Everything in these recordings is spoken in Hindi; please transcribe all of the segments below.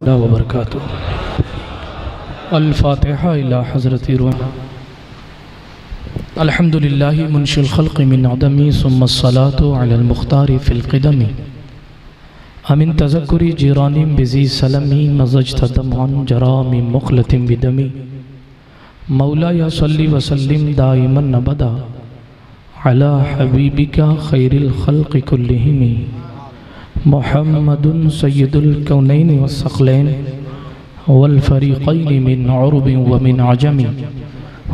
वबरकातुहू। अल-फ़ातिहा इला हज़रति रूह। अल्हम्दुलिल्लाहि मुनशिल ख़ल्क़ि मिन अदमी सुम्मस्सलातु अलल मुख़्तारि फ़िल क़िदमी अमिन तज़क्कुरि जिरानिम बिज़ी सलमी मज़ज्तदमअन जरामिन मुख़लतिम बिदमी मौला या सल्ली व सल्लिम दाइमन अबदा अला हबीबिका खैरिल ख़ल्क़ि कुल्लिहिम मुहम्मदुन सय्यदुल कौनैन वस्सक़लैन वल फ़रीक़ैन मिन उरबिन व मिन अजमी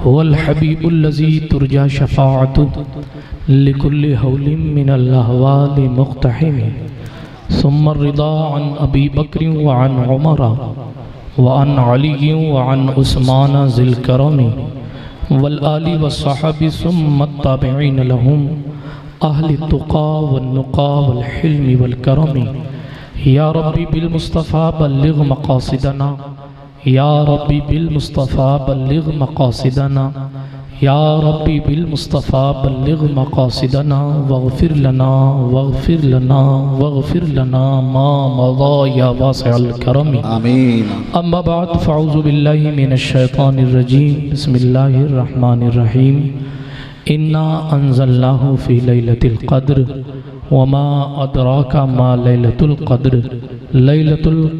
हुवल हबीबुल्लज़ी तुरजा शफ़ाअतुहु लिकुल्लि हौलिन मिनल अहवालि मुक़्तहिम सुम्मा रिदा अन अबी बक्र व अन उमर व अन अली व अन उस्मान ज़िल करमी वल आलि वस्सहाबी सुम्मा ताबिईन लहुम अहल तुक़ा वन्नुक़ा वल हिल्मी वल करमी या रब्बी बिल मुस्तफ़ा बल्लिग़ मक़ासिदना या रब्बी बिल मुस्तफ़ा बल्लिग़ मक़ासिदना या रब्बी बिल मुस्तफ़ा बल्लिग़ मक़ासिदना वग़फ़िर लना मा मज़ा या वासिअल करमी आमीन। अम्मा बाद फ़अऊज़ु बिल्लाहि मिनश शैतानिर रजीम बिस्मिल्लाहिर रहमानिर रहीम इन्ना अंज़लनाहु फ़ी लैलतिल क़द्र वमा अदराका मा लैलतुल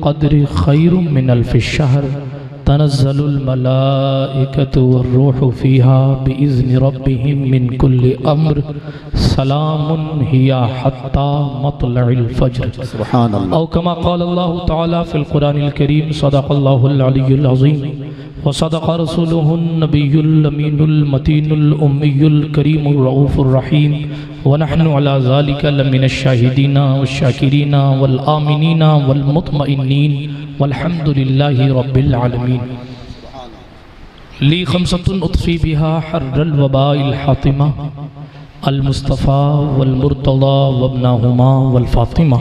क़द्र खैरुम मिन अल्फ़ि शहर तनज़्ज़लुल मलाइकतु वर्रूहु फ़ीहा बिइज़्नि रब्बिहिम मिन कुल्लि अम्र सलामुन हिया हत्ता मत्लइल फ़ज्र सुब्हानल्लाह। औ कमा क़ाल अल्लाहु तआला फ़िल क़ुरानिल करीम सदक़ल्लाहुल अलियुल अज़ीम व सदक़ रसूलुहुन नबियुल अमीनुल मतीनुल उम्मियुल करीमुर रऊफ़ुर रहीम व नहनु अला ज़ालिका लमिनश शाहिदीना वश्शाकिरीना वल आमिनीना वल मुतमइन्नीन वल्हम्दुलिल्लाहि रब्बिल आलमीन। ली खमसतुन उत्फ़ी बिहा हर्रल वबाइल हातिमा अल मुस्तफ़ा वल मुर्तज़ा वब्नाहुमा वल फ़ातिमा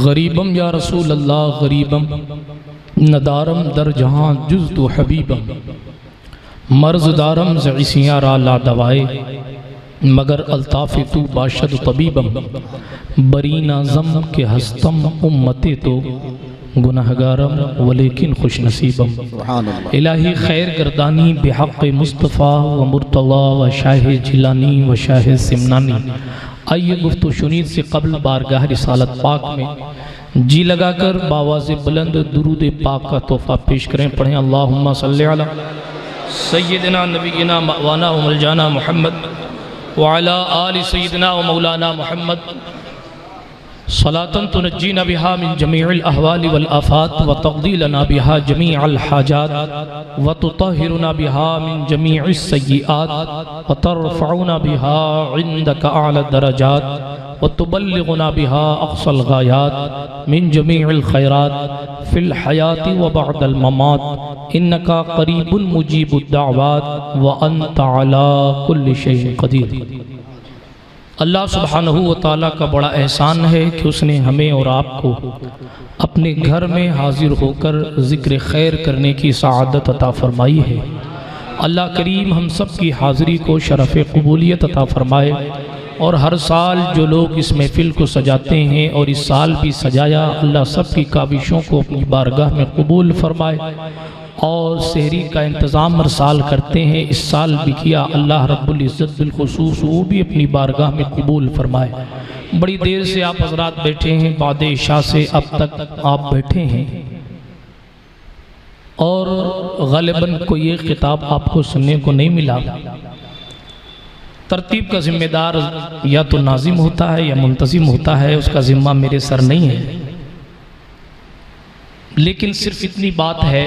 गरीबम या रसूल अल्लाह गरीबम नदारम दर जहाँ जुज़्तु हबीबम मर्ज़दारम ज़इसियाँ रा ला दवाए मगर अल्ताफ़ तू बाशद तबीबम बरीना ज़म के हस्तम उम्मते तो गुनहगारम वलेकिन खुश नसीबम इलाही खैर गर्दानी बेहक़ मुस्तफ़ा व मुर्तज़ा व शाह जिलानी व शाह सिमनानी। आइए गुफ्तु शुनीद से कबल बारगाह रिसालत पाक में जी लगाकर बावाज़ बुलंद दुरूद पाक का तोहफ़ा पेश करें। पढ़ें अल्लाहुम्मा सल्लि अला सय्यिदना नबीना मवाना व मलजाना मुहम्मद व अला आलि सय्यिदना व मौलाना मुहम्मद सलातन तुनज्जीना बिहा मिन जमीइल अहवालि वल आफ़ात व तक़दी लना बिहा जमीअल हाजात व तुतहिरुना बिहा मिन जमीइस सय्यिआत व तरफ़उना बिहा इंदका अअला दरजात व तुबल्लिगुना बिहा अक़सल गायात मिन जमीइल खैरात फ़िल हयाति व बअदल ममात इन्नका क़रीबुन मुजीबुद दाअवात व अंत अला कुल्लि शैइन क़दीर। अल्लाह सुब्हानहू व तआला का बड़ा एहसान है कि उसने हमें और आपको अपने घर में हाजिर होकर ज़िक्र खैर करने की सआदत अता फ़रमाई है। अल्लाह करीम हम सब की हाज़िरी को शरफ़ क़बूलियत अता फ़रमाए और हर साल जो लोग इस महफ़िल को सजाते हैं और इस साल भी सजाया, अल्लाह सब की काविशों को अपनी बारगाह में कबूल फ़रमाए और सहरी का इंतज़ाम हर साल करते हैं, इस साल भी किया। अल्लाह रब्बुल इज़्ज़त बिलख़ुसूस वो भी अपनी बारगाह में कबूल फ़रमाए। बड़ी देर से आप हज़रात बैठे हैं, बाद इशा से अब तक आप बैठे हैं और ग़ालिबन कोई ये ख़िताब आपको सुनने को नहीं मिला। तरतीब का ज़िम्मेदार या तो नाज़िम होता है या मुंतज़िम होता है, उसका ज़िम्मा मेरे सर नहीं है। लेकिन सिर्फ इतनी बात है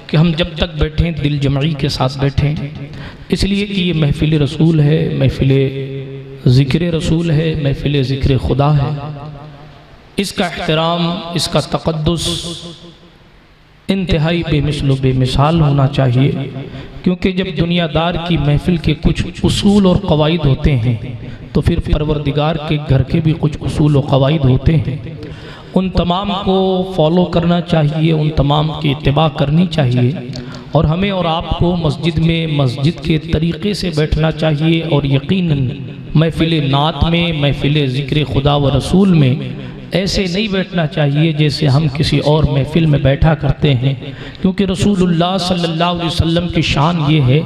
कि हम जब तक बैठें दिल जमई के साथ बैठें, इसलिए कि ये महफ़िल रसूल है, महफ़िल ज़िक्र रसूल है, महफ़िल ज़िक्र खुदा है। इसका एहतराम, इसका तक़द्दुस इंतहाई बेमिसल बेमिसाल होना चाहिए, क्योंकि जब दुनियादार की महफ़िल के कुछ उसूल और क़वाइद होते हैं तो फिर परवरदिगार के घर के भी कुछ उसूल और क़वाइद होते हैं। उन तमाम को फॉलो करना चाहिए, उन तमाम की इत्तिबा करनी चाहिए और हमें और आपको मस्जिद में मस्जिद के तरीक़े से बैठना चाहिए और यकीनन महफ़िल नात में, महफ़िल ज़िक्र खुदा व रसूल में ऐसे नहीं बैठना चाहिए जैसे हम किसी और महफिल में बैठा करते हैं, क्योंकि रसूलुल्लाह सल्लल्लाहु अलैहि वसल्लम की शान ये है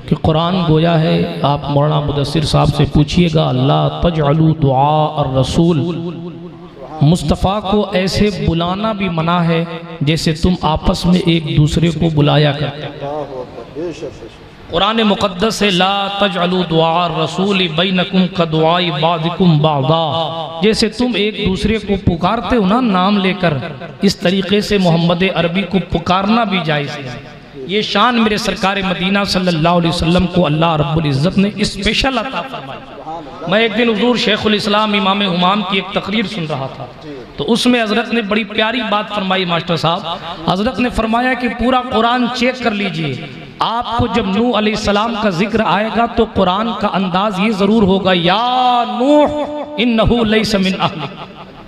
कि कुरान गोया है। आप मौलाना मुदस्सिर साहब से पूछिएगा, अल्लाह तजअलू दुआ और रसूल, मुस्तफ़ा को ऐसे बुलाना भी मना है जैसे तुम आपस में एक दूसरे को बुलाया करते। कुरान मुक़द्दस है, ला तजअलू दुआ रसूल बैनकुम कदुआई बादिकुम बादा, जैसे तुम एक दूसरे को पुकारते हो ना नाम लेकर, इस तरीके से मोहम्मद अरबी को पुकारना भी जायज़ है। ये शान मेरे सरकार मदीना सल्लल्लाहु अलैहि वसल्लम को अल्लाह रब्बुल इज़्ज़त ने स्पेशल अता फरमाई। मैं एक दिन हुज़ूर शेखुल इस्लाम इमाम हुमाम की एक तकरीर सुन रहा था, तो उसमें हज़रत ने बड़ी प्यारी बात फरमाई। मास्टर साहब, हज़रत ने फरमाया कि पूरा कुरान चेक कर लीजिए, आपको जब नूह अलैहिस्सलाम का जिक्र आएगा तो कुरान का अंदाज ये ज़रूर होगा, या नूह इन्नहु लैसा मिन अहलिक,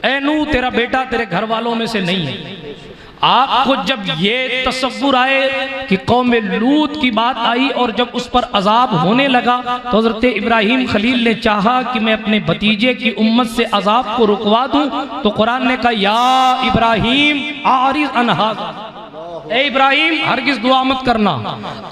ऐ नूह तेरा बेटा तेरे घर वालों में से नहीं है। आपको जब ये तसव्वुर आए कि कौम लूत की बात आई और जब उस पर अजाब होने लगा तो हज़रत इब्राहीम खलील ने चाहा कि मैं अपने भतीजे की उम्मत से अजाब को रुकवा दूं, तो कुरान ने कहा, या इब्राहीम आरिज़ अन हाज़ा, ए इब्राहिम हरगिज़ दुआ मत करना।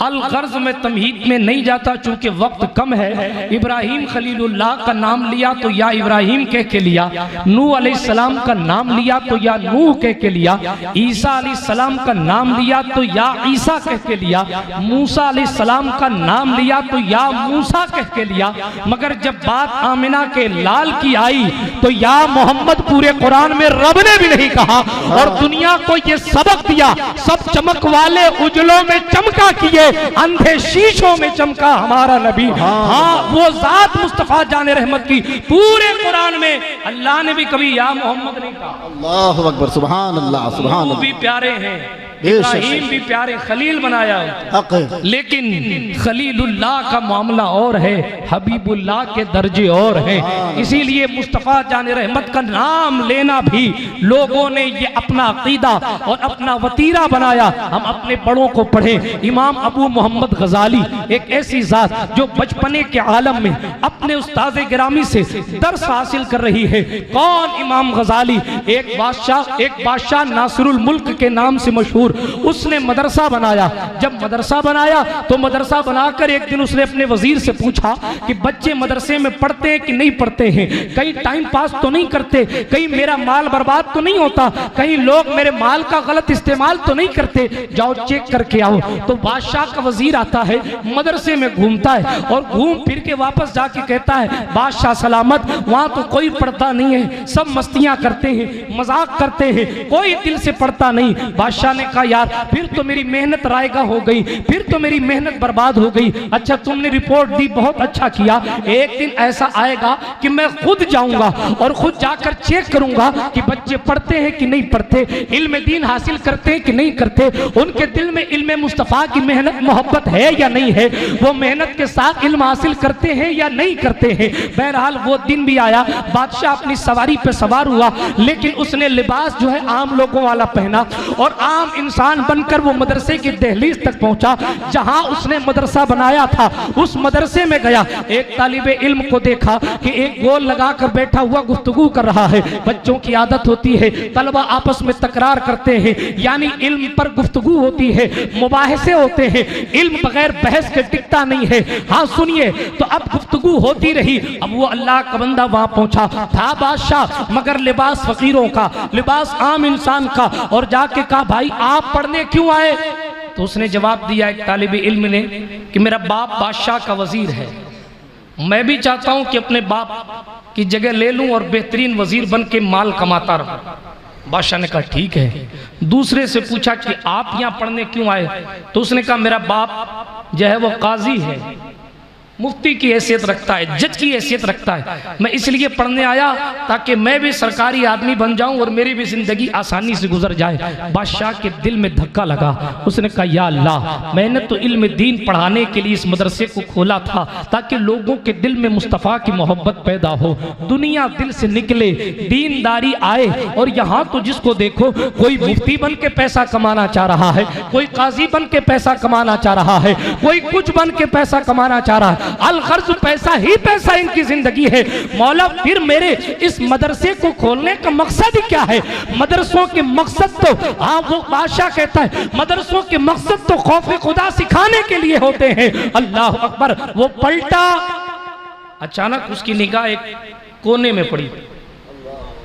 अल गर्ज में तमहीद में नहीं जाता चूंकि वक्त कम है। इब्राहिम खलीलुल्लाह का नाम लिया तो या इब्राहिम कह के लिया, नूह अलैहिस्सलाम का नाम लिया तो या नूह कह के लिया, ईसा अलैहिस्सलाम का नाम लिया तो या ईसा कह के लिया, मूसा अलैहिस्सलाम का नाम लिया तो या मूसा कह के लिया। मगर जब बात आमिना के लाल की आई तो या मोहम्मद पूरे कुरान में रब ने भी नहीं कहा, और दुनिया को ये सबक दिया, सब चमक वाले उजलों में चमका किए, अंधे शीशों में चमका हमारा नबी। हाँ, वो जात मुस्तफा जाने रहमत की पूरे कुरान में अल्लाह ने भी कभी या मोहम्मद नहीं कहा। अल्लाहु अकबर, सुभान अल्लाह, सुभान अल्लाह। भी प्यारे हैं, इब्राहिम भी प्यारे, खलील बनाया, लेकिन खलीलुल्लाह का मामला और है, हबीबुल्लाह के दर्जे और हैं। इसीलिए मुस्तफ़ा जाने रहमत का नाम लेना भी लोगों ने ये अपना अकीदा और अपना वतीरा बनाया। हम अपने बड़ों को पढ़ें। इमाम अबू मोहम्मद गजाली एक ऐसी जात जो बचपने के आलम में अपने उस्ताद गिरामी से दर्स हासिल कर रही है। कौन? इमाम गजाली। एक बादशाह नासिरुल मुल्क के नाम से मशहूर, उसने मदरसा बनाया। जब मदरसा बनाया तो मदरसा बनाकर एक दिन उसने अपने वजीर से पूछा कि बच्चे मदरसे में पढ़ते हैं कि नहीं पढ़ते हैं, कहीं टाइम पास तो नहीं करते, कहीं मेरा माल बर्बाद तो नहीं होता, कहीं लोग मेरे माल का गलत इस्तेमाल तो नहीं करते, जाओ चेक करके आओ। तो बादशाह का वजीर आता है, मदरसे में घूमता है और घूम फिर के वापस जाके कहता है, बादशाह सलामत, वहां तो कोई पढ़ता नहीं है, सब मस्तियां करते हैं, मजाक करते हैं, कोई दिल से पढ़ता नहीं। बादशाह ने कहा, यार फिर तो मेरी मेहनत रायगा हो गई, फिर तो मेरी मेहनत बर्बाद हो गई। अच्छा तुमने रिपोर्ट दी, बहुत अच्छा किया, एक दिन ऐसा आएगा कि मैं खुद जाऊंगा और खुद जाकर चेक करूंगा कि बच्चे पढ़ते हैं कि नहीं पढ़ते, इल्म दीन हासिल करते हैं कि नहीं करते, उनके दिल में इल्म मुस्तफा की मेहनत मोहब्बत है या नहीं है, वो मेहनत के साथ इल्म हासिल करते हैं या नहीं करते हैं। बहरहाल वो दिन भी आया, बादशाह अपनी सवारी पे सवार हुआ, लेकिन उसने लिबास जो है आम लोगों वाला पहना और आम इंसान बनकर वो मदरसे की दहलीज तक पहुंचा जहां उसने मदरसा बनाया था। उस मदरसे में गया, एक तालिबे इल्म को देखा कि एक गोल लगाकर बैठा हुआ गुफ्तगू कर रहा है। बच्चों की आदत होती है, तलबा आपस में तकरार करते हैं, यानी इल्म पर गुफ्तगू होती है, मुबाहिसे होते हैं, इल्म बगैर बहस के टिकता नहीं है। हाँ सुनिए, तो अब गुफ्तगू होती रही। अब वो अल्लाह का बंदा वहां पहुंचा था बादशाह, मगर लिबास फकीरों का, लिबास आम इंसान का, और जाके कहा, भाई आप पढ़ने क्यों आए? तो उसने जवाब दिया एक तालिबे इल्म ने कि मेरा बाप बादशाह का वजीर है, मैं भी चाहता हूं कि अपने बाप की जगह ले लूं और बेहतरीन वजीर बन के माल कमाता रहूं। बादशाह ने कहा ठीक है। दूसरे से पूछा कि आप यहां पढ़ने क्यों आए? तो उसने कहा मेरा बाप जो है वो काजी है, मुफ्ती की हैसियत रखता है, जज की हैसियत रखता है, मैं इसलिए पढ़ने आया ताकि मैं भी सरकारी आदमी बन जाऊं और मेरी भी जिंदगी आसानी से गुजर जाए। बादशाह के दिल में धक्का लगा, उसने कहा या अल्लाह, मैंने तो इल्म दीन पढ़ाने के लिए इस मदरसे को खोला था ताकि लोगों के दिल में मुस्तफ़ा की मोहब्बत पैदा हो, दुनिया दिल से निकले, दीनदारी आए। और यहाँ तो जिसको देखो कोई मुफ्ती बन के पैसा कमाना चाह रहा है, कोई काजी बन के पैसा कमाना चाह रहा है, कोई कुछ बन के पैसा कमाना चाह रहा है। अल गर्ज पैसा ही पैसा इनकी जिंदगी है। मौला फिर मेरे इस मदरसे को खोलने का मकसद ही क्या है? मदरसों के मकसद तो हाँ वो बादशाह कहता है मदरसों के मकसद तो खौफ खुदा सिखाने के लिए होते हैं। अल्लाह अकबर। वो पलटा, अचानक उसकी निगाह एक कोने में पड़ी।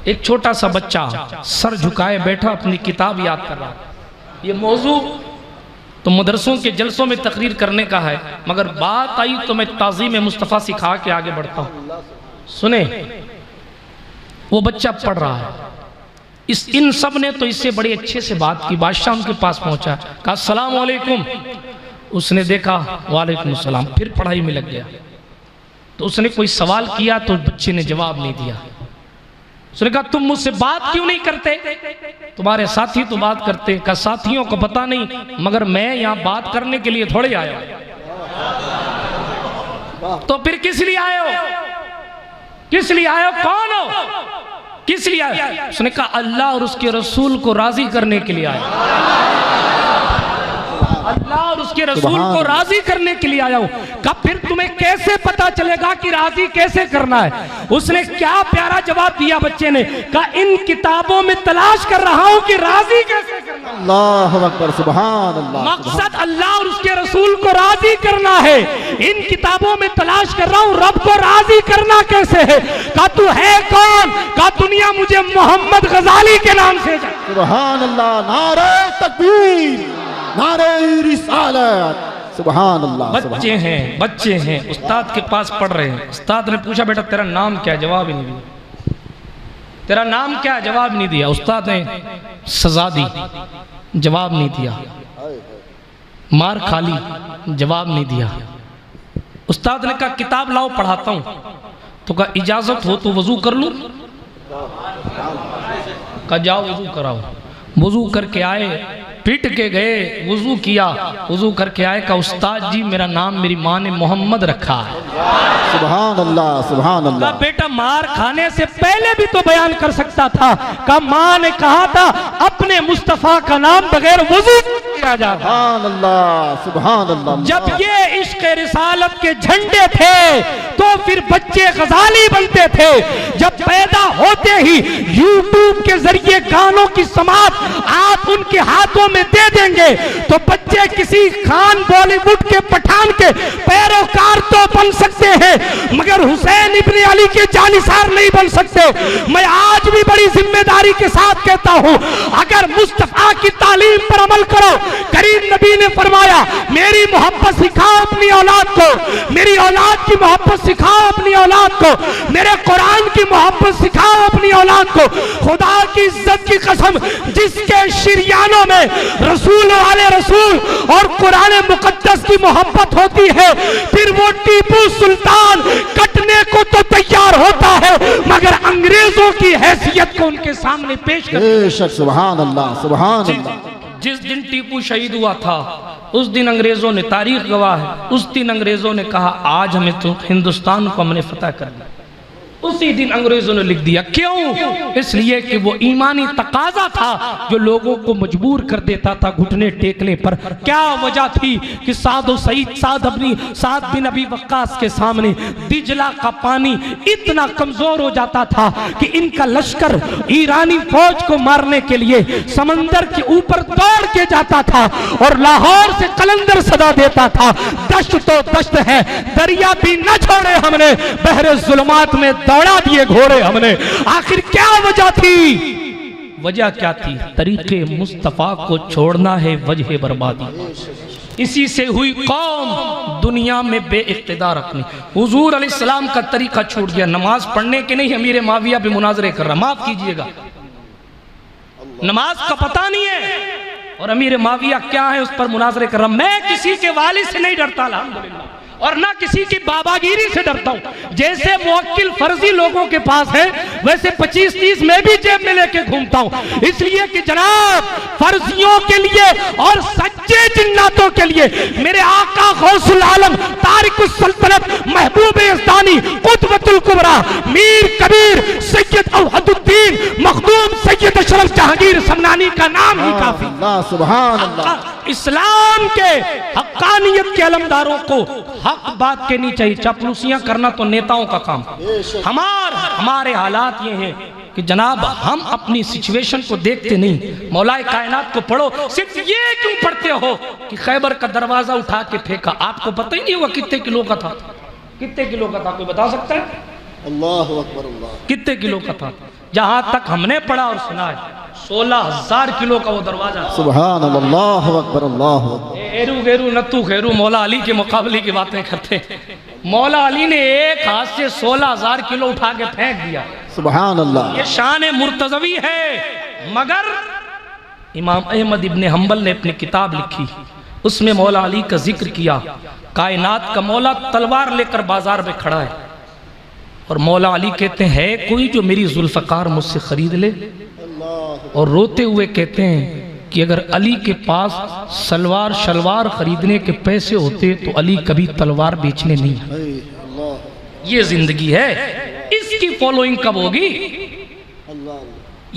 एक छोटा सा बच्चा सर झुकाए बैठा अपनी किताब याद कर रहा। ये मौजू तो मदरसों के जलसों में तकरीर करने का है, मगर बात आई तो मैं ताज़ीम मुस्तफ़ा सिखा के आगे बढ़ता हूँ। सुने, वो बच्चा पढ़ रहा है। इन सब ने तो इससे बड़े अच्छे से बात की। बादशाह उनके पास पहुंचा, कहा अस्सलाम वालेकुम। उसने देखा वालेकुम सलाम, फिर पढ़ाई में लग गया। तो उसने कोई सवाल किया तो बच्चे ने जवाब नहीं दिया। उसने कहा तुम मुझसे बात क्यों नहीं करते? तुम्हारे साथी तो बात करते। कहा साथियों को पता नहीं, मगर मैं यहाँ बात करने के लिए थोड़े आया। तो फिर किस लिए आए हो? किस लिए आए हो? कौन हो? किस लिए आए? उसने कहा अल्लाह और उसके रसूल को राजी करने के लिए आया। अल्लाह और उसके रसूल को राजी करने के लिए आया हूं। कब फिर तुम्हें कैसे पता चलेगा कि राजी कैसे करना है? उसने क्या प्यारा जवाब दिया बच्चे ने। कहा इन किताबों में तलाश कर रहा हूं कि राजी कैसे करना है। अल्लाह अकबर, सुभान अल्लाह। मकसद अल्लाह और उसके रसूल को राजी करना है। इन किताबों में तलाश कर रहा हूं रब को राजी करना कैसे है। कहा तू है कौन? कहा दुनिया मुझे मोहम्मद गजाली के नाम से जाने। सुभान अल्लाह, नारे तकबीर, नारे रिसालत, सुभान अल्लाह। बच्चे हैं, बच्चे हैं, उस्ताद के पास पढ़ रहे हैं। उस्ताद ने पूछा बेटा तेरा नाम क्या? जवाब ही नहीं दिया। तेरा नाम क्या? जवाब नहीं दिया। उस्ताद ने सजा दी, जवाब नहीं दिया। मार खा ली, जवाब नहीं दिया। उस्ताद ने कहा किताब लाओ पढ़ाता हूं। तो कहा इजाजत हो तो वजू कर लूं? कहा जाओ वजू कराओ। वजू करके आए, पिट के गए, वजू किया, वजू करके आए। का उस्ताद जी मेरा नाम मेरी माँ ने मोहम्मद रखा है। सुभान अल्लाह, सुभान अल्लाह। बेटा मार खाने से पहले भी तो बयान कर सकता था। का माँ ने कहा था अपने मुस्तफा का नाम बगैर वजू किया जाता। सुभान अल्लाह, सुभान अल्लाह। जब ये इश्क रिसालत के झंडे थे तो फिर बच्चे गजाली बनते थे। जब पैदा होते ही यूट्यूब के जरिए गानों की समात आप उनके हाथों में दे देंगे तो बच्चे किसी खान बॉलीवुड के पठान के पैरोकार तो बन सकते हैं, मगर हुसैन इब्ने अली के जानिसार नहीं बन सकते। मैं आज भी बड़ी जिम्मेदारी के साथ कहता हूं, अगर मुस्तफा की तालीम पर अमल करो। करीम नबी ने फरमाया मेरी मोहब्बत सिखाओ अपनी औलाद को, मेरी औलाद की मोहब्बत सिखाओ अपनी औलाद को, मेरे कुरान की मोहब्बत सिखाओ अपनी औलाद को। खुदा की इज्जत की कसम, जिसके शिरियानों में रसूल वाले रसूल और कुरान मुकद्दस की मोहब्बत होती है, फिर वो टीपू सुल्तान कटने को तो तैयार होता है, मगर अंग्रेजों की हैसियत को उनके सामने पेश कर। सुभान अल्लाह, सुभान अल्लाह। जिस दिन टीपू शहीद हुआ था उस दिन अंग्रेजों ने, तारीख गवाह है, उस दिन अंग्रेजों ने कहा आज हमें तो हिंदुस्तान को हमने फतह कर दिया। उसी दिन अंग्रेजों ने लिख दिया। क्यों? इसलिए कि वो ईमानी तकाजा था जो लोगों को मजबूर कर देता था घुटने टेकने पर। क्या वजह थी कि साद बिन अबी वक्कास के सामने दिजला का पानी इतना कमजोर हो जाता था कि इनका लश्कर ईरानी फौज को मारने के लिए समंदर के ऊपर दौड़ के जाता था और लाहौर से कलंदर सदा देता था, दश्त तो दश्त है, दरिया भी न छोड़े हमने, बहरे जुल्मात में दौड़ा दिए घोड़े हमने। आखिर क्या वजह थी? वजह क्या थी? तरीके मुस्तफा को छोड़ना है वजह बर्बादी। इसी से हुई कौम दुनिया में बेइख्तिदार अपनी। हुजूर अलैहिस्सलाम का तरीका छूट गया। नमाज पढ़ने के नहीं अमीर माविया पे मुनाजरे कर रहा, माफ कीजिएगा, नमाज का पता नहीं है और अमीर माविया क्या है उस पर मुनाजरे कर रहा। मैं किसी के वालिद से नहीं डरता अल्हम्दुलिल्लाह, और ना किसी की बाबागिरी से डरता हूं। जैसे मुवक्किल फर्जी लोगों के पास है वैसे 25-30 मैं भी जेब में लेके घूमता हूं, इसलिए कि जनाब फर्जियों के लिए और सच्चे जिन्नातों के लिए मेरे आका गौसुल आलम तारिकुस सल्तनत महबूब यज़दानी कुतबतुल कुबरा मीर कबीर सैयद अवहदुद्दीन मखदूम सैयद अशरफ जहांगीर समनानी का नाम ही काफी। सुभान अल्लाह। इस्लाम के हक्कानियत के अलमदारों को हक बात कहनी चाहिए। चापलूसियां करना तो नेताओं का काम। हमारे हालात ये हैं कि जनाब हम अपनी सिचुएशन को देखते नहीं। मौलाए कायनात को पढ़ो, सिर्फ ये क्यों पढ़ते हो कि खैबर का दरवाजा उठा के फेंका? आपको पता ही नहीं हुआ कितने किलो का था? कितने किलो का था? कोई बता सकता है? अल्लाहु अकबर अल्लाह। कितने किलो का था? जहां तक हमने पढ़ा और सुना है 16,000 किलो का वो दरवाजा। सुभान अल्लाह अकबर अल्लाह। एरू गेरू नत्तू खेरू मौला अली के मुकाबले की बातें करते। मौला अली ने एक हाथ से 16,000 किलो उठा के फेंक दिया। सुभान अल्लाह। ये शान मुर्तज़वी है। मगर इमाम अहमद इब्ने हम्बल ने अपनी किताब लिखी, उसमें मौला अली का जिक्र किया। कायनात का मौला तलवार लेकर बाजार में खड़ा है और मौला अली कहते हैं है कोई जो मेरी जुल्फ़कार मुझसे खरीद ले? और रोते हुए कहते हैं कि अगर अली के पास सलवार शलवार खरीदने के पैसे होते तो अली कभी तलवार बेचने नहीं आते। ये जिंदगी है, इसकी फॉलोइंग कब होगी?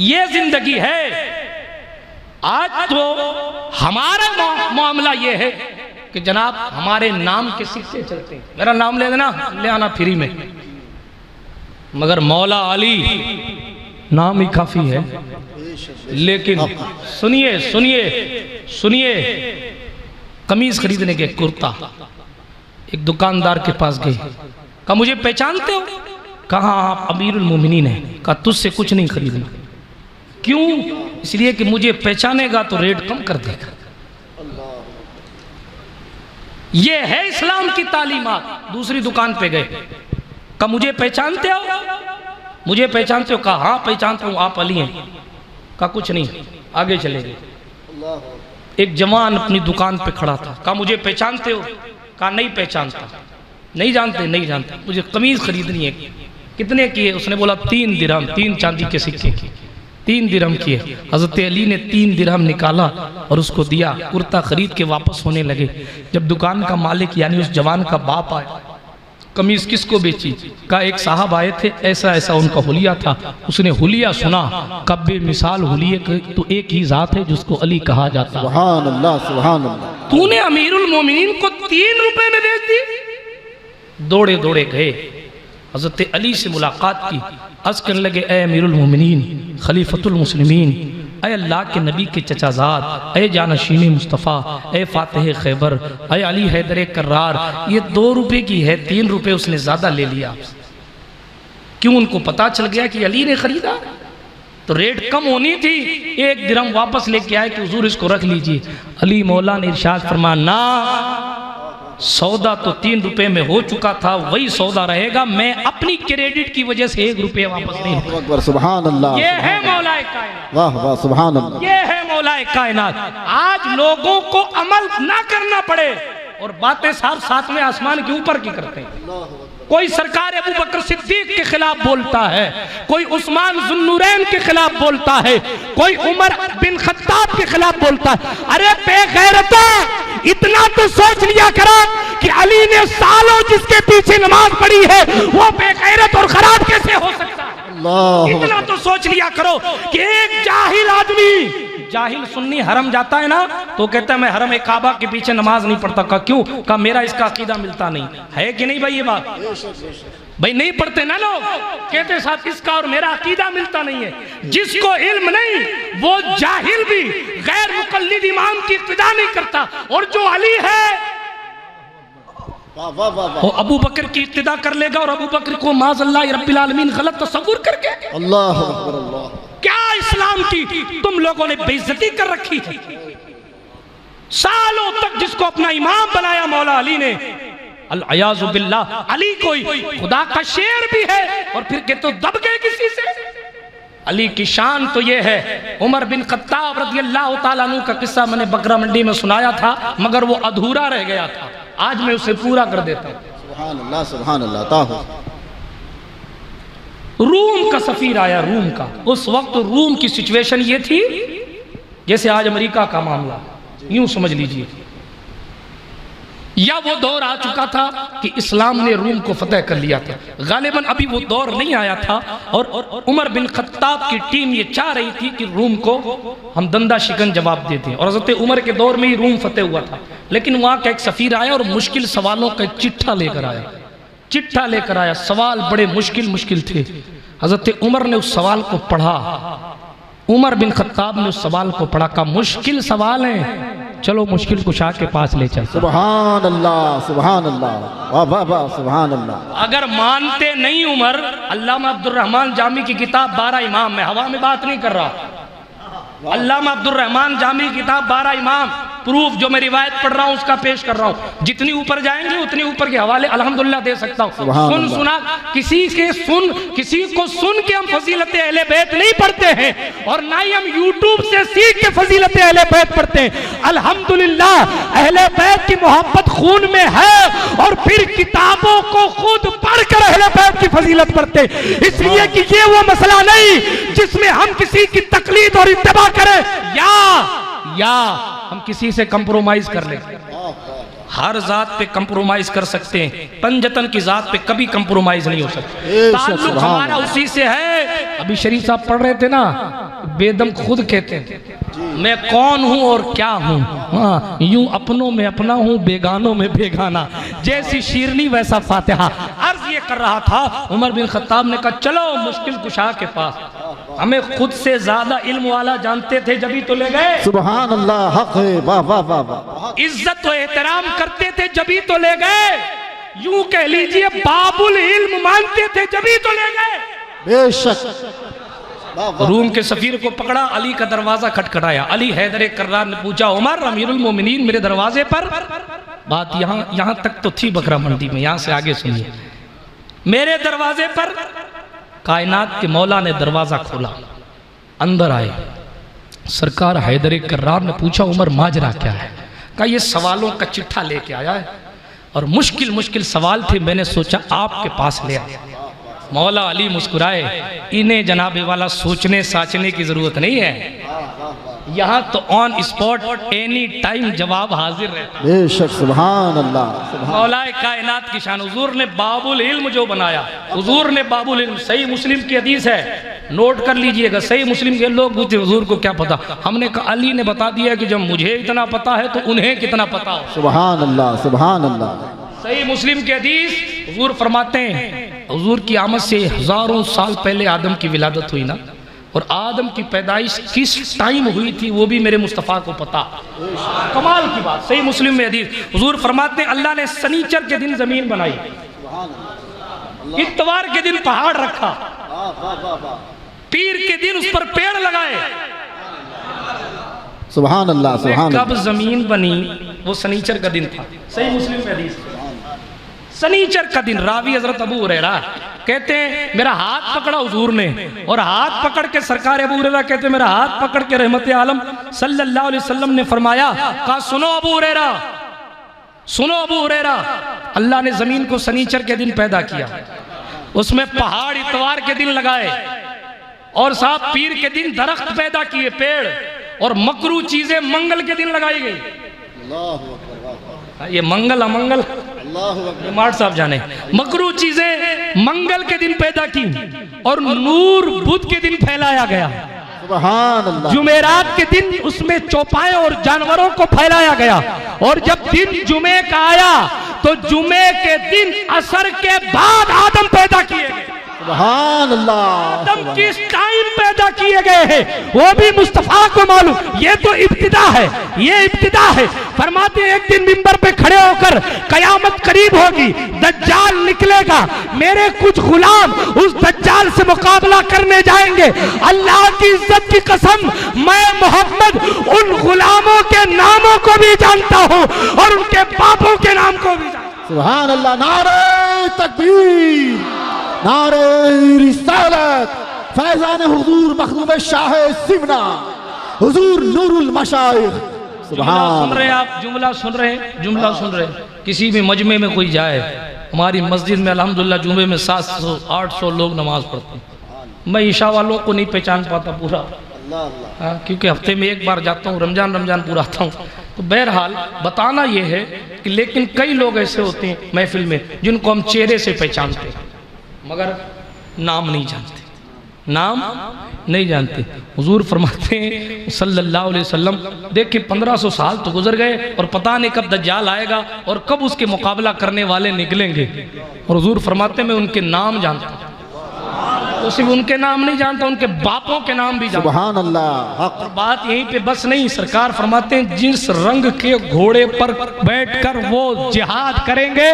ये जिंदगी है। आज तो हमारा मामला ये है कि जनाब हमारे नाम के सिक्के चलते हैं। मेरा नाम ले देना, ले आना फ्री में। मगर मौला अली नाम ही काफी है। लेकिन सुनिए सुनिए सुनिए, कमीज खरीदने के कुर्ता, एक दुकानदार के पास गए, कहा मुझे पहचानते हो? कहा आप अमीरुल मोमिनीन हैं। कहा तुझसे कुछ नहीं खरीदना। क्यों? इसलिए कि मुझे पहचानेगा तो रेट कम कर देगा। ये है इस्लाम की तालीमात। दूसरी दुकान पे गए, कहा मुझे पहचानते हो? मुझे पहचानते हो? कहा हाँ पहचानता हूँ, आप अली हैं। कहा कुछ नहीं, आगे चले गए। एक जवान अपनी दुकान पे खड़ा था, कहा मुझे पहचानते हो? कहा नहीं पहचानता। नहीं जानते? नहीं जानते। मुझे कमीज खरीदनी है। कितने की है? उसने बोला 3 दिरहम, 3 चांदी के सिक्के की। 3 दिरहम की है। हजरत अली ने 3 दिरहम निकाला और उसको दिया। कुर्ता खरीद के वापस होने लगे। जब दुकान का मालिक यानी उस जवान का बाप आया, कमीज किसको बेची? का एक साहब आए थे, ऐसा ऐसा उनका हुलिया था। उसने हुलिया सुना। कब मिसाल हुलिये तो एक ही जात है जिसको अली कहा जाता है। सुभान अल्लाह सुभान अल्लाह। तूने अमीरुल मोमिनीन को 3 रुपए में बेच दी? दौड़े दौड़े गए, हजरत अली से मुलाकात की। अर्ज करने लगे, ए अमीरुल मोमिनीन, खलीफतुल मुस्लिमीन, ए अल्लाह के नबी के चचाजाद, ए जानशीन मुस्तफ़ा, ए फातिह खैबर, ए अली हैदर कर्रार, ये 2 रुपए की है, 3 रुपए उसने ज़्यादा ले लिया। क्यों? उनको पता चल गया कि अली ने खरीदा तो रेट कम होनी थी। 1 दिरहम वापस लेके आए कि हुजूर इसको रख लीजिए। अली मौला ने इरशाद फरमाया, ना, सौदा तो 3 रुपए में हो चुका था, वही सौदा रहेगा। मैं अपनी क्रेडिट की वजह से 1 रुपया वापस नहीं लूंगा। सुभान अल्लाह। ये है मौलाए कायनात। वाह वाह सुभान अल्लाह। ये है मौलाए कायनात। आज लोगों को अमल ना करना पड़े और बातें साथ में आसमान के ऊपर की करते हैं। कोई सरकार अबू बकर सिद्दीक के खिलाफ बोलता है, कोई उस्मान जुन्नूरैन के खिलाफ बोलता है, कोई उमर बिन खत्ताब के खिलाफ बोलता है। अरे बेगैरता, इतना तो सोच लिया करो कि अली ने सालों जिसके पीछे नमाज पढ़ी है वो बेगैरत और खराब कैसे हो सकता है? इतना तो सोच लिया करो कि एक जाहिल आदमी, जाहिल सुन्नी हरम जाता है ना तो कहता है मैं हरम काबा के पीछे नमाज नहीं पढ़ता। का क्यों? का मेरा इसका अकीदा मिलता नहीं है। कि नहीं भाई? ये बात भाई नहीं पढ़ते ना लोग, कहते साथ इसका और मेरा अकीदा मिलता नहीं है। जिसको इल्म नहीं वो जाहिल भी गैर मुकल्लिद इमाम की इक्तिदा नहीं करता। और जो अली है वो अबू बकर की इक्तिदा कर लेगा और अबू बकर को माज़अल्लाह रब्बिल आलमीन गलत तसव्वुर करके। अल्लाह अकबर अल्लाह। क्या इस्लाम की तुम लोगों ने बेइज्जती कर रखी है। सालों तक जिसको अपना इमाम बनाया मौला अली ने, अल-अयाज़ु बिल्लाह, अली कोई खुदा का शेर भी है और फिर के तो दब गए किसी से। अली की शान तो ये है। उमर बिन खत्ताब रज़ियल्लाहु ताला अन्हु का किस्सा मैंने बकरा मंडी में सुनाया था, मगर वो अधूरा रह गया था। आज मैं उसे पूरा कर देता हूँ। सुभान अल्लाह सुभान अल्लाह। रूम का सफीर आया, रूम का। उस वक्त रूम की सिचुएशन ये थी जैसे आज अमेरिका का मामला, यूं समझ लीजिए। या वो दौर आ चुका था कि इस्लाम ने रूम को फतेह कर लिया था। गालिबन अभी वो दौर नहीं आया था और उमर बिन खत्ताब की टीम ये चाह रही थी कि रूम को हम दंदा शिकन जवाब देते हैं, और हज़रत उमर के दौर में ही रूम फतेह हुआ था। लेकिन वहाँ का एक सफ़ीर आया और मुश्किल सवालों का एक चिट्ठा लेकर आया। सवाल बड़े मुश्किल थे। हज़रत उमर ने उस सवाल को पढ़ा, उमर बिन खत्ताब ने उस सवाल को पढ़ा, का मुश्किल सवाल है, चलो मुश्किल कुशा के पास ले चल। सुभान अल्लाह, सुभान अल्लाह, वाह वाह वाह, सुभान अल्लाह। अगर मानते नहीं उमर, अल्लामा अब्दुर्रहमान जामी की किताब 12 इमाम, मैं हवा में बात नहीं कर रहा, अल्लामा अब्दुर्रहमान जामी की किताब 12 इमाम, प्रूफ जो मैं रिवायत पढ़ रहा हूँ उसका पेश कर रहा हूँ। जितनी ऊपर जाएंगे उतनी ऊपर के हवाले अल्हम्दुलिल्लाह दे सकता हूँ। सुना किसी को सुन के हम फजीलत अहले बैत नहीं पढ़ते हैं, और ना ही हम यूट्यूब से सीख के फजीलत अहले बैत पढ़ते हैं। अल्हम्दुलिल्लाह अहले बैत की मोहब्बत खून में है, और फिर किताबों को खुद पढ़कर अहले बैत की फजीलत पढ़ते, इसलिए कि ये वो मसला नहीं जिसमें हम किसी की तकलीद और इत्तबा करें या हम किसी से कंप्रोमाइज कर लें। हर जात पे कंप्रोमाइज कर सकते हैं, पंजतन की जात पे कभी कंप्रोमाइज नहीं हो सकता। ताल्लुक हमारा उसी से है। अभी शरीफ साहब पढ़ रहे थे ना, बेदम खुद कहते हैं मैं कौन हूं और क्या हूं, हाँ यूं अपनों में अपना हूं, बेगानों में बेगाना, जैसी शीरनी वैसा फातिहा। अर्ज ये कर रहा था, उमर बिन खत्ताब ने कहा चलो मुश्किल कुशा के पास, हमें खुद से ज्यादा इल्म वाला जानते थे जभी तो ले गए। सुभान अल्लाह, हक है, वाह वाह वाह वाह। इज्जत व एहतराम करते थे जभी तो ले गए, यूं कह लीजिए बाबुल इल्म मानते थे जभी तो ले गए। बेशक। रूम के सफीर को पकड़ा, अली का दरवाजा खटखटाया। अली हैदर कर्रार ने पूछा, उमर अमीरुल मोमिनीन मेरे दरवाजे पर। बात यहाँ तक तो थी बकरा मंडी में, यहाँ से आगे सुनिए। मेरे दरवाजे पर कायनात के मौला ने दरवाजा खोला, अंदर आए। सरकार हैदर कर्रार ने पूछा, उमर माजरा क्या है? कहा ये सवालों का चिट्ठा लेके आया है, और मुश्किल सवाल थे, मैंने सोचा आपके पास ले आया। मौला अली मुस्कुराए, इन्हें जनाबे वाला सोचने साचने की जरूरत नहीं है, यहाँ तो ऑन स्पॉट एनी टाइम जवाब हाजिर रहता है। बेशक, सुभान अल्लाह। मौलाए कायनात की शान, हुजूर ने बाबुल इल्म जो बनाया, हुजूर ने बाबुल इल्म, सही मुस्लिम की हदीस है, नोट कर लीजिएगा। सही मुस्लिम के लोग पूछते हुजूर को क्या पता, हमने कहा अली ने बता दिया कि जब मुझे इतना पता है तो उन्हें कितना पता हो। सुभान अल्लाह, सुभान अल्लाह। सही मुस्लिम की हदीस, हुजूर फरमाते हैं हुजूर की आमद से हजारों साल पहले आदम की विलादत हुई ना, और आदम की पैदाइश किस टाइम हुई थी वो भी मेरे मुस्तफ़ा को पता। कमाल की बात, सही मुस्लिम में हदीस, हुजूर फरमाते हैं अल्लाह ने सनीचर के दिन जमीन बनाई, इत्वार के दिन पहाड़ रखा, पीर के दिन उस पर पेड़ लगाए। सुभान अल्लाह, सुभान अल्लाह। कब जमीन बनी वो सनीचर का दिन था। सही मुस्लिम में हदीस, सनीचर का दिन। रावी हजरत अबू हुरैरा कहते हैं मेरा हाथ पकड़ा हुजूर ने, और हाथ पकड़ के सरकार अबू हुरैरा कहते हैं मेरा हाथ पकड़ के रहमत आलम सल्लल्लाहु अलैहि वसल्लम ने फरमाया, कहा सुनो अबू हुरैरा, सुनो अबू हुरैरा, अल्लाह ने जमीन को सनीचर के दिन पैदा किया, उसमें पहाड़ इतवार के दिन लगाए, और साथ पीर के दिन दरख्त पैदा किए, पेड़, और मकरू चीजें मंगल के दिन लगाई गई। ये मंगल अमंगल मार्ट साहब जाने, मकरू चीजें मंगल के दिन पैदा की, और नूर बुध के दिन फैलाया गया। सुभान अल्लाह। जुमेरात के दिन उसमें चौपाए और जानवरों को फैलाया गया, और जब दिन जुमे का आया तो जुमे के दिन असर के बाद आदम पैदा किए गए। सुभान अल्लाह। आदम किस टाइम पैदा किए गए हैं वो भी मुस्तफा को मालूम। ये तो इब्तिदा है, ये इब्तिदा है। फरमाते हैं एक दिन मिंबर पे खड़े होकर, कयामत करीब होगी, दज्जाल निकलेगा, मेरे कुछ गुलाम उस दज्जाल से मुकाबला करने जाएंगे। अल्लाह की इज्जत की कसम, मैं मोहम्मद उन गुलामों के नामों को भी जानता हूँ और उनके बापों के नाम को भी जानता हूँ। सुभान अल्लाह। नारे तकबीर, नारे रिसालत, फैजान हुजूर मखदूम शाह सिमना, हुजूर नूरुल मशाइख। सुन रहे हैं आप, जुमला सुन रहे हैं, जुमला सुन रहे हैं। किसी भी मजमे में कोई जाए, हमारी मस्जिद में अल्हम्दुलिल्लाह जुमे में 700-800 लोग नमाज पढ़ते हैं। मैं ईशा वालों को नहीं पहचान पाता पूरा, क्योंकि हफ्ते में एक बार जाता हूँ, रमजान पूरा आता हूँ। तो बहरहाल बताना ये है कि लेकिन कई लोग ऐसे होते हैं महफिल में जिनको हम चेहरे से पहचानते हैं मगर नाम नहीं जानते, नाम नहीं जानते। हुजूर फरमाते हैं सल्लल्लाहु अलैहि वसल्लम, देखिए 1500 साल तो गुजर गए और पता नहीं कब दज्जाल आएगा और कब उसके मुकाबला करने वाले निकलेंगे। और हुजूर फरमाते हैं मैं उनके नाम जानता हूँ। तो सिर्फ उनके नाम नहीं जानता, उनके बापों के नाम भी जानता। सुभान अल्लाह। और बात यहीं पे बस नहीं, सरकार फरमाते हैं जिस रंग के घोड़े पर बैठकर वो जिहाद करेंगे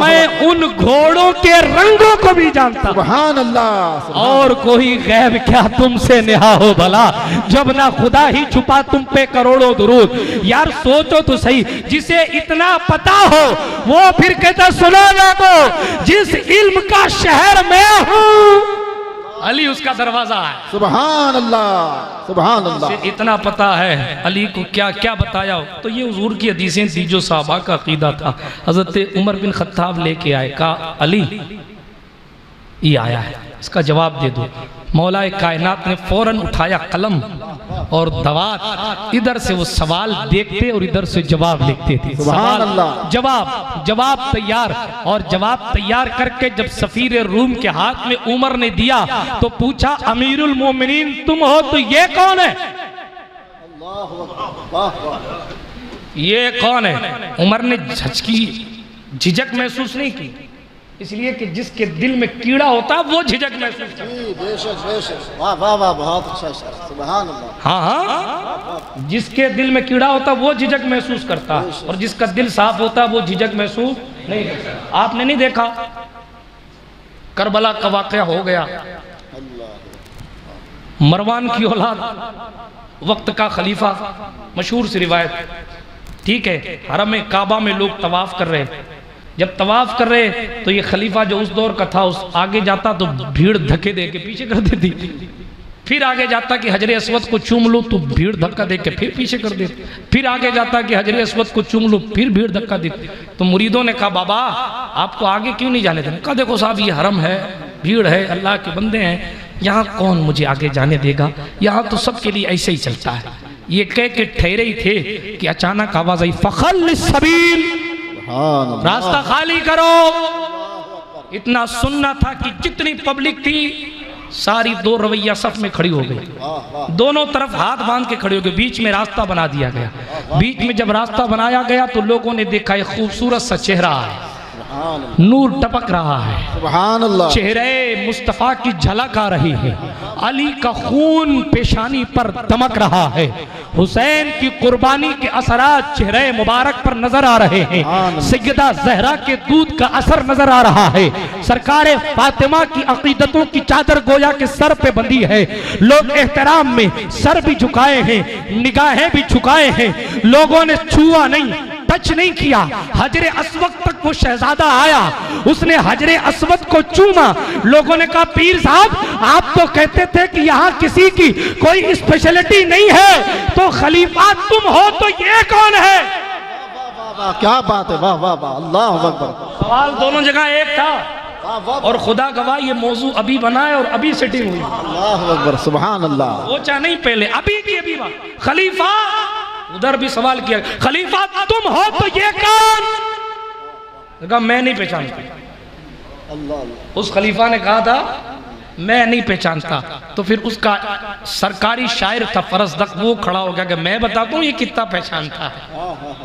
मैं उन घोड़ों के रंगों को भी जानता। सुभान अल्लाह। और कोई गैब क्या तुमसे नेहा हो भला, जब ना खुदा ही छुपा तुम पे करोड़ों दुरूद। यार सोचो तो सही, जिसे इतना पता हो वो फिर कहता सुनो ना तो जिस इल्म का शहर में हूँ अली उसका दरवाजा है। सुभान अल्लाह। सुभान अल्लाह। इतना पता है अली को क्या क्या बताया हो। तो ये हुजूर की हदीसें थी जो सहाबा का अकीदा था। हजरत उमर बिन खत्ताब लेके आए, कहा अली ये आया है, इसका जवाब दे दो। मौलाए कायनात ने फौरन उठाया कलम और दवात, इधर से वो सवाल देखते और इधर से जवाब लिखते थे। सवाल जवाब, जवाब तैयार। और जवाब तैयार करके जब सफीर रूम के हाथ में उमर ने दिया तो पूछा अमीरुल मोमिनीन तुम हो तो ये कौन है? ये कौन है? उमर ने झिझक महसूस नहीं की, इसलिए कि जिसके दिल में कीड़ा होता है वो झिझक महसूस करता। वाह वाह वाह, बहुत अच्छा। सुभान अल्लाह। हाँ हाँ, जिसके दिल में कीड़ा होता है वो झिझक महसूस करता है और जिसका दिल साफ होता है वो झिझक महसूस नहीं करता। आपने नहीं देखा करबला का वाकया हो गया, मरवान की औलाद वक्त का खलीफा, मशहूर सी रिवायत, ठीक है। हरम काबा में लोग तवाफ कर रहे, जब तवाफ कर रहे तो ये खलीफा जो उस दौर का था उस आगे जाता तो भीड़ धक्के दे के पीछे कर देती, फिर आगे जाता कि हजरे अस्वद को चूम लो तो भीड़ धक्का दे के फिर पीछे कर देती, फिर आगे जाता कि हजरे अस्वद को चूम लो फिर भीड़ धक्का देती। तो मुरीदों ने कहा बाबा आपको आगे क्यों नहीं जाने देना? कहा देखो साहब ये हरम है, भीड़ है, अल्लाह के बंदे हैं, यहाँ कौन मुझे आगे जाने देगा, यहाँ तो सबके लिए ऐसे ही चलता है। ये कह के ठहरे ही थे कि अचानक आवाज आई फखल सबील, रास्ता खाली करो। इतना सुनना था कि जितनी पब्लिक थी सारी दो रवैया सफ में खड़ी हो गई, दोनों तरफ हाथ बांध के खड़ी हो गई, बीच में रास्ता बना दिया गया। बीच में जब रास्ता बनाया गया तो लोगों ने देखा एक खूबसूरत सा चेहरा है, नूर टपक रहा है, सुभान अल्लाह, चेहरे मुस्तफा की झलक आ रही है, अली का खून पेशानी पर दमक रहा है, हुसैन की कुर्बानी के असरात चेहरे मुबारक पर नजर आ रहे हैं, सैयदा ज़हरा के दूध का असर नजर आ रहा है, सरकारे फातिमा की अकीदतों की चादर गोया के सर पे बंधी है, लोग एहतराम में सर भी झुकाए हैं, निगाहें भी झुकाए हैं, लोगों ने छुआ नहीं, टच नहीं किया। हजरे अस्वद तक वो शहजादा आया, उसने हजरे अस्वद को चूमा। लोगों ने कहा पीर साहब आप तो कहते थे कि यहाँ किसी की कोई स्पेशलिटी नहीं है, तो खलीफा तुम हो तो ये कौन है? क्या बात है, वाह वाह वाह, अल्लाह अकबर। सवाल दोनों जगह एक था और खुदा गवाह ये मौजू अभी बना है और अभी सेटिंग हुई। अल्लाह अकबर, सुभान अल्लाह। सोचा नहीं पहले, अभी की अभी बात। खलीफा उधर भी सवाल किया खलीफा तुम हो तो ये कौन? कहा मैं नहीं पहचानता। उस खलीफा ने कहा था मैं नहीं पहचानता। तो फिर उसका सरकारी शायर था फरजदक, वो खड़ा हो गया कि मैं बताता हूँ ये कितना पहचानता है।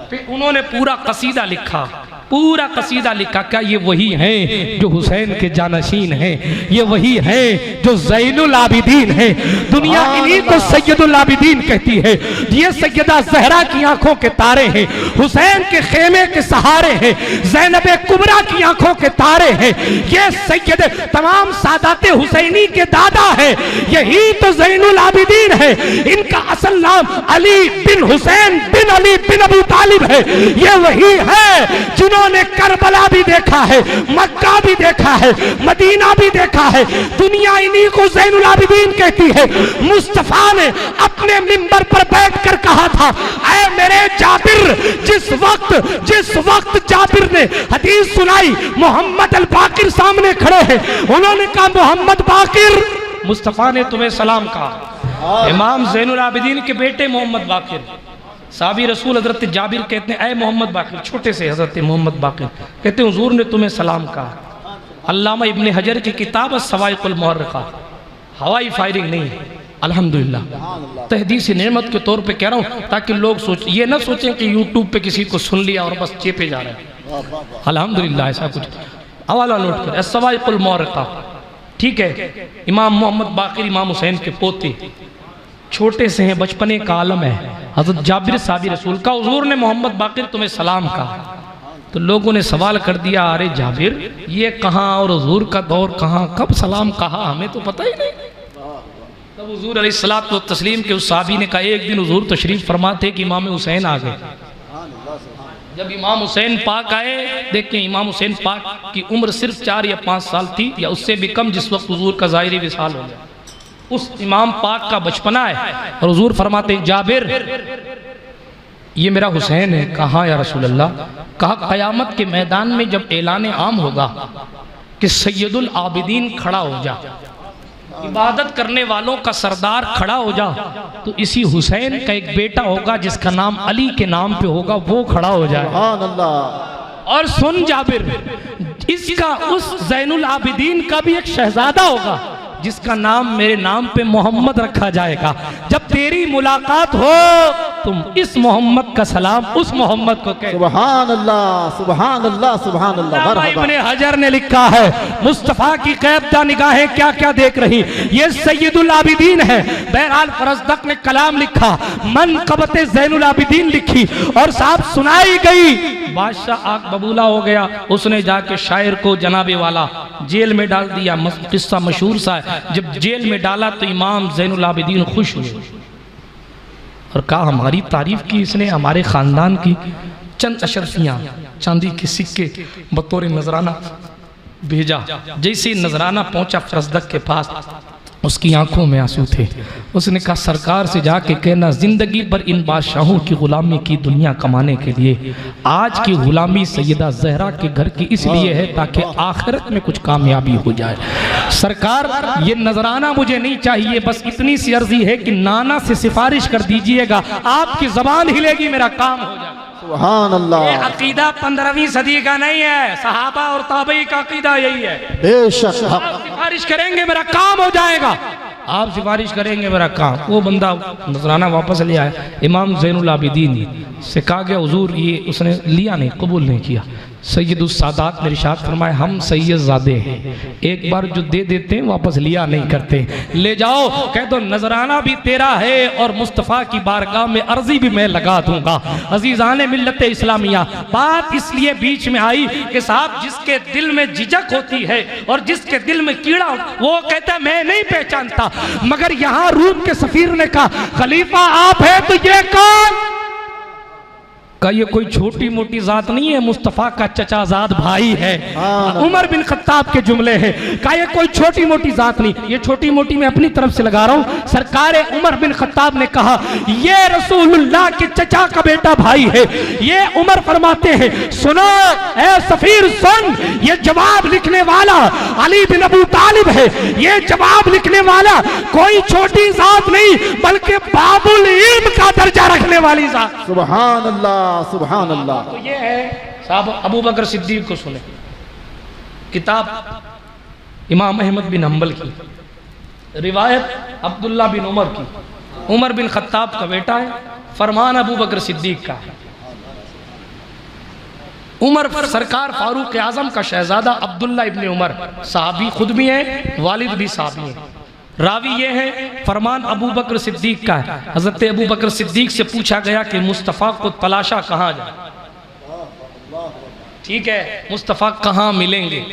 फिर उन्होंने पूरा कसीदा लिखा, पूरा कसीदा लिखा। क्या ये वही हैं जो हुसैन के जानशीन हैं? ये वही हैं जो ज़ैनुल आबिदीन हैं? दुनिया इन्हीं को सैयदुल आबिदीन कहती है। ये सैयदा ज़हरा की आंखों के तारे हैं, हुसैन के खेमे के सहारे हैं, ज़ैनब कुबरा की आंखों के तारे हैं। ये सैयद तमाम सादाते हुसैनी के दादा है, यही तो ज़ैनुल आबिदीन है। इनका असल नाम अली बिन हुसैन बिन अली बिन अबू तालिब है। ये वही है जिन्होंने करबला भी देखा है, मक्का भी देखा है, मदीना भी देखा है। दुनिया इन्हीं को ज़ैनुल आबिदीन कहती है। मुस्तफा ने अपने मिंबर पर बैठकर कहा था ऐ मेरे जाबिर, जिस वक्त जाबिर ने हदीस सुनाई, मोहम्मद अल बाकिर सामने खड़े हैं, उन्होंने कहा मोहम्मद बाकिर, मुस्तफा ने तुम्हें सलाम कहा। इमाम ज़ैनुल आबिदीन के बेटे मोहम्मद बाकिर, साहबी रसूल हज़रत जाबिर कहते हैं, ऐ मोहम्मद बाक़िर, छोटे से हज़रत मोहम्मद बाक़िर कहते हैं हुज़ूर ने तुम्हें सलाम कहा। अल्लामा इब्ने हजर की किताब सवाइक़ुल मुअर्रिख़ा, हवाई फायरिंग नहीं है, अल्हम्दुलिल्लाह तहदीस नेमत के तौर पे कह रहा हूँ, ताकि लोग ये ना सोचें कि यूट्यूब पे किसी को सुन लिया और बस चेपे जा रहे हैं। अल्हम्दुलिल्लाह ऐसा कुछ, हवाला नोट कर, सवाइक़ुल मुअर्रिख़ा, ठीक है। इमाम मोहम्मद बाक़िर इमाम हुसैन के पोते, छोटे से हैं, बचपने का आलम है। हज़रत जाबिर साहबी रसूल का हुज़ूर ने मोहम्मद बाक़िर तुम्हें सलाम कहा। तो लोगों ने सवाल कर दिया, अरे जाबिर ये कहाँ और हुज़ूर का दौर कहाँ, कब सलाम कहा, हमें तो पता ही नहीं। तब हुज़ूर अलैहिस्सलातु व तस्लीम के उस साहबी ने कहा, एक दिन हुज़ूर तशरीफ़ फरमाते कि इमाम हुसैन आ गए। जब इमाम हुसैन पाक आए, देखिए इमाम हुसैन पाक की उम्र सिर्फ 4 या 5 साल थी, या उससे भी कम, जिस वक्त हुज़ूर का ज़ाहिरी विसाल हो गया। उस इमाम पाक का बचपना है और हुज़ूर फरमाते हैं, जाबिर ये मेरा हुसैन है। कहा या रसूल अल्लाह? कहा क़यामत के मैदान में जब ऐलान आम होगा कि सैयदुल आबिदीन खड़ा हो जा, इबादत करने वालों का सरदार खड़ा हो जा, तो इसी हुसैन का एक बेटा होगा जिसका नाम अली के नाम पे होगा, वो खड़ा हो जाए। और सुन जाबिर, इसका उस ज़ैनुल आबिदीन का भी एक शहजादा होगा जिसका नाम मेरे नाम पे मोहम्मद रखा जाएगा। जब तेरी मुलाकात हो तुम इस मोहम्मद का सलाम उस मोहम्मद को कह। सुभान अल्लाह, सुभान अल्लाह, सुभान अल्लाह। इब्ने हजर ने लिखा है, मुस्तफ़ा की क़ैब्दा निगाहें क्या क्या देख रही, ये सैयदुल आबिदीन है। बहरहाल फरज़दक ने कलाम लिखा, मनक़बत ज़ैनुल आबिदीन लिखी और साहब सुनाई गई। बादशाह आग बबूला हो गया, उसने जाके शायर को जनाबे वाला जेल में डाल दिया। किस्सा मशहूर सा है, जब जेल में डाला तो इमाम ज़ैनुल आबिदीन खुश हुए और कहा हमारी तारीफ की इसने, हमारे ख़ानदान की चंद अशरफियाँ चांदी के सिक्के बतौर नजराना भेजा। जैसे नजराना पहुंचा फरज़दक के पास, उसकी आंखों में आंसू थे। उसने कहा सरकार से जाके कहना, जिंदगी भर इन बादशाहों की गुलामी की दुनिया कमाने के लिए, आज की गुलामी सैयदा ज़हरा के घर की इसलिए है ताकि आखिरत में कुछ कामयाबी हो जाए। सरकार ये नजराना मुझे नहीं चाहिए, बस इतनी सी अर्जी है कि नाना से सिफारिश कर दीजिएगा, आपकी ज़बान हिलेगी, मेरा काम हो जाए। सुभान अल्लाह। ये अकीदा 15वीं सदी का नहीं है, सहाबा और ताबई का अकीदा यही है। बेशक आप सिफारिश करेंगे मेरा काम हो जाएगा, आप सिफारिश करेंगे मेरा काम। वो बंदा नजराना वापस ले आया। इमाम ज़ैनुल आबिदीन से कहा गया हुजूर ये, उसने लिया नहीं, कबूल नहीं किया। सैयदुस सादात ने इरशाद फरमाया, हम सैयदजादे हैं, एक बार जो दे देते हैं वापस लिया नहीं करते, ले जाओ कह दो नजराना भी तेरा है और मुस्तफ़ा की बारगाह में अर्जी भी मैं लगा दूंगा। अजीज़ाने मिल्लत इस्लामिया, बात इसलिए बीच में आई कि साहब जिसके दिल में झिझक होती है और जिसके दिल में कीड़ा, वो कहता है मैं नहीं पहचानता, मगर यहाँ रूम के सफीर ने कहा खलीफा आप है तो ये कौन? का ये कोई छोटी मोटी जात नहीं है, मुस्तफ़ा का चचाजाद भाई है। उमर बिन खत्ताब के जुमले हैं, का ये कोई छोटी मोटी जात नहीं। ये छोटी मोटी मैं अपनी तरफ से लगा रहा हूँ। सरकार उमर बिन खत्ताब ने कहा ये रसूलुल्लाह के चचा का बेटा भाई है। ये उमर फरमाते हैं सुनो ए सफीर सुन, ये जवाब लिखने वाला अली बिन अबू तालिब है। ये जवाब लिखने वाला कोई छोटी जात नहीं बल्कि बाबुल इल्म का दर्जा रखने वाली जात। सुभान अल्लाह, सुभान अल्लाह। तो ये है साहब अबू बकर सिद्दीक को सुने, किताब इमाम अहमद बिन हम्बल की, रिवायत अब्दुल्ला बिन उमर की। उमर बिन खत्ताब का बेटा है, फरमान अबू बकर सिद्दीक का है। उमर सरकार फारूक आजम का शहजादा अब्दुल्ला इब्न उमर साहबी खुद भी हैं, वालिद भी साहबी हैं। रावी ये है फरमान अबू बकर सिद्दीक का है। हज़रत अबू बकर सिद्दीक से पूछा गया कि मुस्तफ़ा को तलाशा कहाँ जाए, ठीक है मुस्तफ़ा कहाँ मिलेंगे,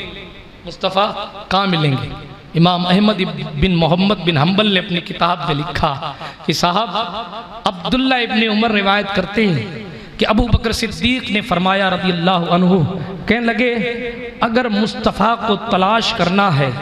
मुस्तफ़ा कहाँ मिलेंगे। इमाम अहमद बिन मोहम्मद बिन हम्बल ने अपनी किताब में लिखा कि साहब अब्दुल्ला इब्न उमर रिवायत करते हैं कि अबू बकर सिद्दीक ने फरमाया रज़ी अल्लाह अन्हु, कहने लगे अगर मुस्तफ़ा को तलाश करना है,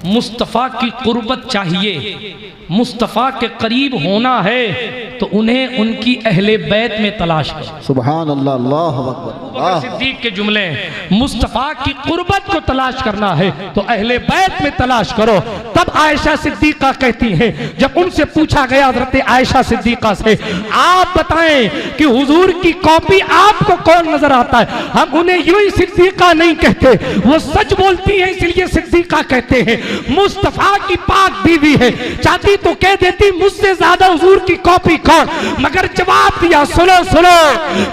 मुस्तफ़ा की कुर्बत चाहिए, मुस्तफ़ा के करीब होना है, तो उन्हें उनकी अहले बैत में तलाश करो। सुभान अल्लाह, अल्लाह अकबर। बकर सिद्दीक के जुमले हैं, मुस्तफ़ा की कुर्बत को तलाश करना है तो अहले बैत में तलाश करो। तब आयशा सिद्दीका कहती हैं, जब उनसे पूछा गया हज़रत आयशा सिद्दीका से, आप बताएं कि हुजूर की कॉपी आपको कौन नजर आता है? हम उन्हें यूं ही सिद्दीका नहीं कहते, वो सच बोलती है इसलिए सिद्दीका कहते हैं। मुस्तफ़ा की पाक बीवी है, चाहती तो कह देती मुझसे ज्यादा हुजूर की कॉपी कौन, मगर जवाब दिया। सुनो सुनो,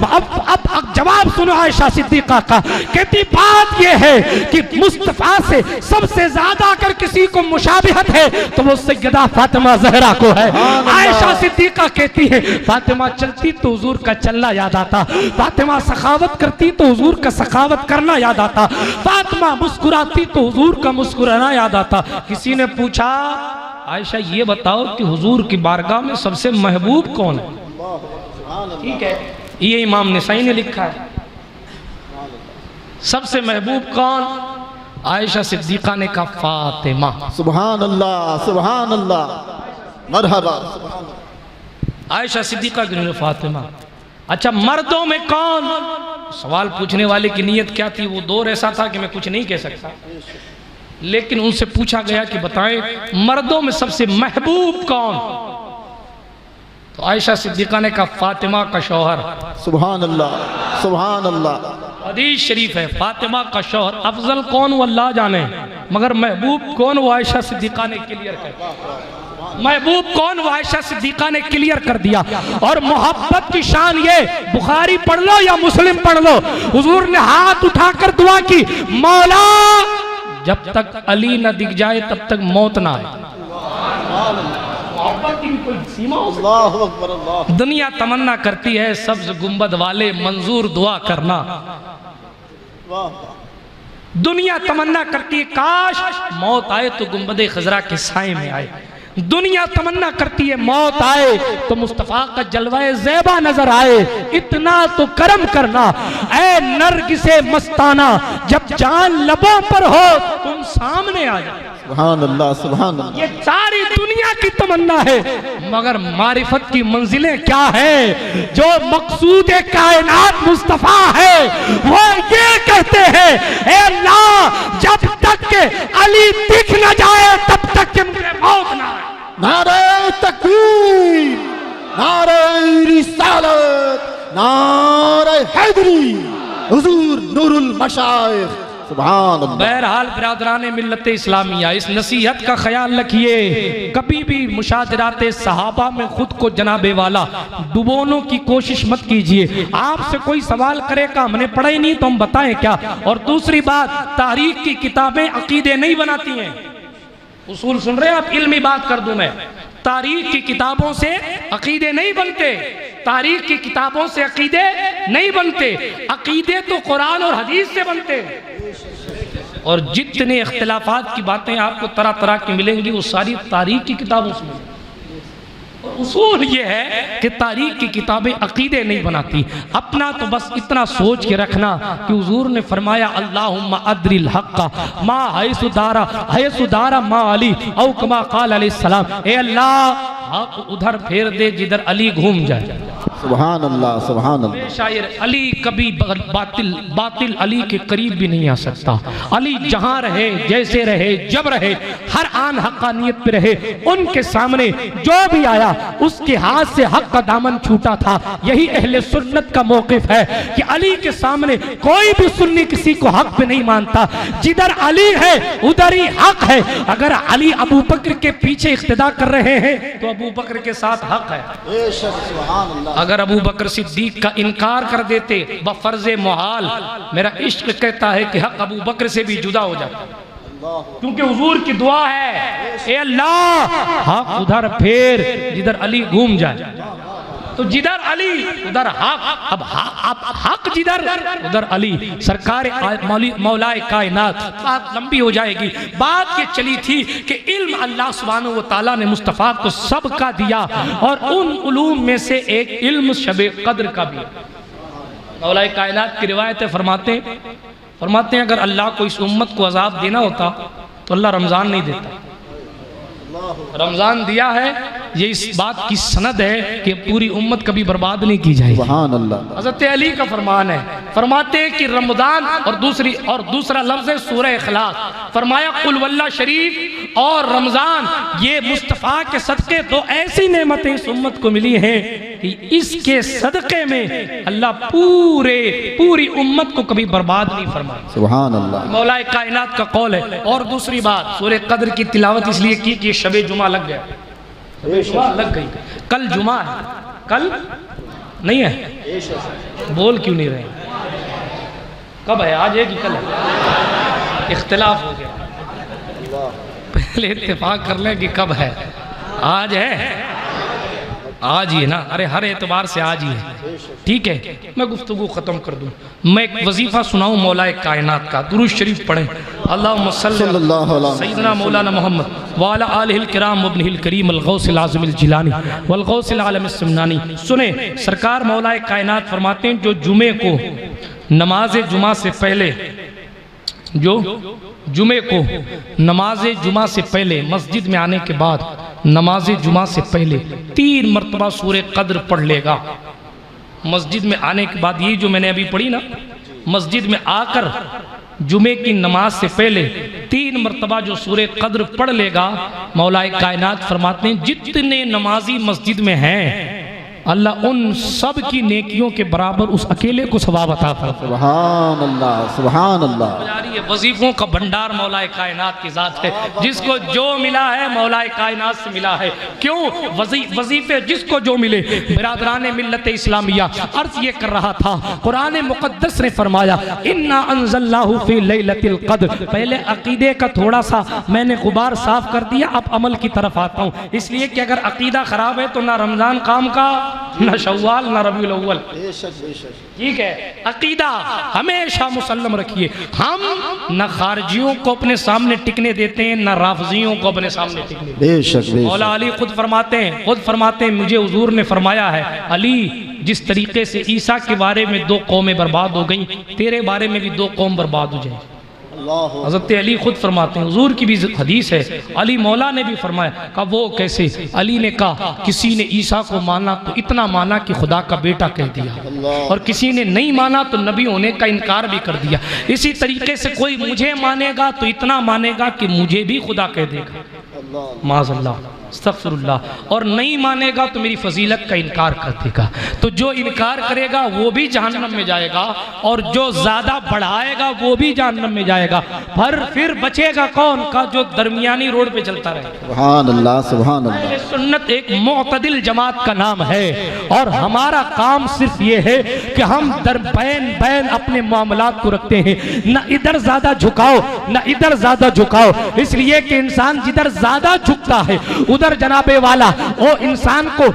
अब जवाब सुनो आयशा सिद्दीका का। कहती बात यह है कि मुस्तफ़ा से सबसे ज्यादा अगर किसी को मुशाबिहत है तो वो सैयदा फातिमा ज़हरा को है। आयशा सिद्दीका कहती है, फातिमा चलती तो हुजूर का चलना याद आता, फातिमा सखावत करती तो हुजूर का सखावत करना याद आता, फातिमा मुस्कुराती तो हुजूर का मुस्कुराना याद आता। किसी ने पूछा, आयशा ये बताओ कि हुजूर की बारगाह में सबसे महबूब कौन है? ठीक है, ये इमाम निसाई ने लिखा है, सबसे महबूब कौन? आयशा सिद्दीका ने कहा फातिमा। सुभान अल्लाह, सुभान अल्लाह, मरहबा। आयशा सिद्दीका की फातिमा। अच्छा, मर्दों में कौन? सवाल पूछने वाले की नीयत क्या थी? वो दौर ऐसा था कि मैं कुछ नहीं कह सकता, लेकिन उनसे पूछा गया कि बताएं मर्दों में सबसे महबूब कौन? तो आयशा सिद्दीका ने कहा फातिमा का शौहर। सुभान अल्लाह, सुभान अल्लाह। हदीस शरीफ है, फातिमा का शौहर। अफजल कौन वो अल्लाह जाने, मगर महबूब कौन वो आयशा सिद्दीका ने क्लियर कर दिया। महबूब कौन वो आयशा सिद्दीका ने क्लियर कर दिया। और मोहब्बत की शान ये, बुखारी पढ़ लो या मुस्लिम पढ़ लो, हुजूर ने हाथ उठाकर दुआ की, मौला जब तक अली न दिख जाए तब तक मौत ना आए। मोहब्बत की कोई सीमा हो सकती है? दुनिया तमन्ना करती है सब्ज गुंबद वाले मंजूर दुआ करना। दुनिया तमन्ना करती है काश मौत आए तो गुंबदे खजरा के साए में आए। दुनिया तमन्ना करती है मौत आए तो मुस्तफ़ा का जलवाए ज़ैबा नजर आए। इतना तो करम करना ऐ नरगिसे मस्ताना, जब जान लबों पर हो तुम सामने आ जाओ। सुभान अल्लाह, सुभान अल्लाह। ये सारी दुनिया की तमन्ना है, मगर मारिफत की मंजिलें क्या है? जो मकसूद कायनात मुस्तफ़ा है वो ये कहते हैं, ए अल्लाह जब तक के अली दिख न जाए तब तक के मुझे मौत ना आए। नारे तकबीर, नारे रिसालत, नारे हैदरी, हुजूर नूरुल मशाइख। सुभान अल्लाह। बहरहाल बिरादरान मिल्लत इस्लामिया, इस नसीहत का ख्याल रखिए, कभी भी मुशाजरात सहाबा में खुद को जनाबे वाला डुबोने की कोशिश मत कीजिए। आपसे कोई सवाल करेगा हमने पढ़ा ही नहीं तो हम बताएं क्या? और दूसरी बात, तारीख की किताबें अकीदे नहीं बनाती हैं। उसूल सुन रहे हैं आप? इल्मी बात कर दूं मैं, तारीख की किताबों से अकीदे नहीं बनते, तारीख की किताबों से अकीदे नहीं बनते। अकीदे तो कुरान और हदीस से बनते। और जितने इख्तिलाफात की बातें आपको तरह तरह की मिलेंगी वो सारी तारीख की किताबों से मिलेंगी। और उसूल ये है कि तारीख की किताबें अकीदे नहीं बनाती। अपना तो बस इतना सोच के रखना कि हुजूर ने फरमाया अल्लाहुम्मा अद्रिल हक्का मा हैसुदारा मा अली औ कमा क़ाल अलैहिस्सलाम, ए अल्लाह हक उधर फेर दे जिधर अली घूम जाए। सुभान अल्लाह, सुभान अल्लाह। शायर अली कभी बातिल अली के करीब भी नहीं आ सकता। अली जहां रहे, जैसे रहे, जब रहे, हर आन हक्कानियत पे रहे। उनके सामने जो भी आया उसके हाथ से हक का दामन छूटा था। यही अहले सुन्नत का मौक़िफ़ है कि अली के सामने कोई भी सुन्नी किसी को हक पे नहीं मानता। जिधर अली है उधर ही हक है। अगर अली अबू बकर के पीछे इख्तिदा कर रहे हैं तो अबू बकर के साथ हक है। अगर अबू बकर सिद्दीक का इनकार कर देते बफर्ज़े मुहाल, मेरा इश्क कहता है कि हक अबू बकर से भी जुदा हो जाता, क्योंकि हुजूर की दुआ है, ए अल्लाह हक उधर फेर जिधर अली घूम जाए। तो जिधर अली उधर हक। अब हक जिधर उधर अली। सरकार मौलाए कायनात, बात लंबी हो जाएगी। बात ये चली थी कि इल्म अल्लाह सुब्हानहू व तआला ने मुस्तफ़ा को सबका दिया और उन उलूम में से एक इल्म शबे कद्र का भी। मौलाए कायनात की रिवायतें फरमाते हैं अगर अल्लाह को इस उम्मत को अजाब देना होता तो अल्लाह रमज़ान नहीं देता। रमजान दिया है, ये इस बात की सनद है कि पूरी उम्मत कभी बर्बाद नहीं की जाएगी। सुभान अल्लाह। हज़रत अली का फरमान है, फरमाते हैं कि रमजान और दूसरा लफ्ज़ है सूरह इखलास। फरमाया कुल वल्लाह शरीफ और रमजान ये मुस्तफ़ा के सदक़े तो ऐसी नेमतें इस उम्मत को मिली हैं कि इसके सदक़े में अल्लाह पूरी उम्मत को कभी बर्बाद नहीं फरमाया। सुभान अल्लाह। मौला कायनात का कौल है। और दूसरी बात, सूरह कद्र की तिलावत इसलिए की कि शबे जुमा लग गया, शबे जुमा लग गई। कल जुमा है, कल नहीं है, बोल क्यों नहीं रहे? कब है, आज है कि कल है? इख्तिलाफ हो गया, पहले इत्तेफाक कर लें कि कब है। आज है, आज ही है ना? अरे हर एतबार से आज ही है, ठीक है। मैं गुफ्तगू ख़त्म कर दूं, मैं एक वजीफ़ा सुनाऊं मौला कायनात का। दुरूद शरीफ पढ़ें, अल्लाहुम्मा सल्लल्लाहु अलैहि सय्यदना मौलाना मोहम्मद व अला आलिहिल किराम व इब्निहिल करीम अल गौसिल आज़मिल जिलानी वल गौसिल आलम सिमनानी। सुने, सरकार मौला कायनात फरमाते हैं जो जुमे को नमाज जुमा से पहले, जो जुमे को नमाज जुमा से पहले मस्जिद में आने के बाद नमाज जुमा से पहले 3 मरतबा सूरह कद्र पढ़ लेगा। मस्जिद में आने के बाद, ये जो मैंने अभी पढ़ी ना, मस्जिद में आकर जुमे की नमाज से पहले 3 मरतबा जो सूरह कद्र पढ़ लेगा, मौलाए कायनात फरमाते हैं जितने नमाजी मस्जिद में हैं अल्लाह उन सब की नेकियों के बराबर उस अकेले को सवाब अता फरमाता है। सुभान अल्लाह, सुभान अल्लाह। वजीफों का भंडार मौलाए कायनात की जात है, जिसको जो मिला है मौलाए कायनात से मिला है। क्यों? वजीफे जिसको जो मिले। बिरादरान मिल्लत इस्लामिया अर्ज ये कर रहा था, कुरान मुकद्दस ने फरमाया इन्ना अंज़लनाहु फी लैलतिल क़द्र। पहले अकीदे का थोड़ा सा मैंने गुबार साफ कर दिया, अब अमल की तरफ आता हूँ। इसलिए कि अगर अकीदा खराब है तो ना रमजान काम का, ना शव्वाल, ना रबीउल अव्वल। ठीक है, अकीदा हमेशा मुसल्लम रखिए। हम न खारजियों को अपने सामने टिकने देते हैं, न राफजियों को अपने सामने टिकने देते हैं। बेशक, मौला अली खुद फरमाते हैं मुझे हुजूर ने फरमाया है, अली जिस तरीके से ईसा के बारे में 2 कौमें बर्बाद हो गई, तेरे बारे में भी 2 कौम बर्बाद हो जाए। हज़रत अली खुद फरमाते हैं, हुजूर की भी हदीस है, अली मौला ने भी फरमाया। कहा वो कैसे? अली ने कहा किसी ने ईसा को माना तो इतना माना कि खुदा का बेटा कह दिया, और किसी ने नहीं माना तो नबी होने का इनकार भी कर दिया। इसी तरीके से कोई मुझे मानेगा तो इतना मानेगा कि मुझे भी खुदा कह देगा, माज़अल्लाह, अस्तग़फिरुल्लाह, और नहीं मानेगा तो मेरी फजीलत का इनकार कर देगा। तो जो इनकार करेगा वो भी जहन्नम में जाएगा, और जो ज़्यादा बढ़ाएगा वो भी जहन्नम में जाएगा। फिर बचेगा कौन? का जो दरमियानी रोड पे चलता रहे। सुभान अल्लाह, सुभान अल्लाह। सुन्नत एक मुअतदिल जमात का नाम है, और हमारा काम सिर्फ ये है कि हम बैन अपने मामलात को रखते हैं, न इधर ज़्यादा झुकाओ न इधर ज़्यादा झुकाओ। इसलिए कि इंसान जिधर ज़्यादा झुकता है उधर जनाबे वाला वो इंसान को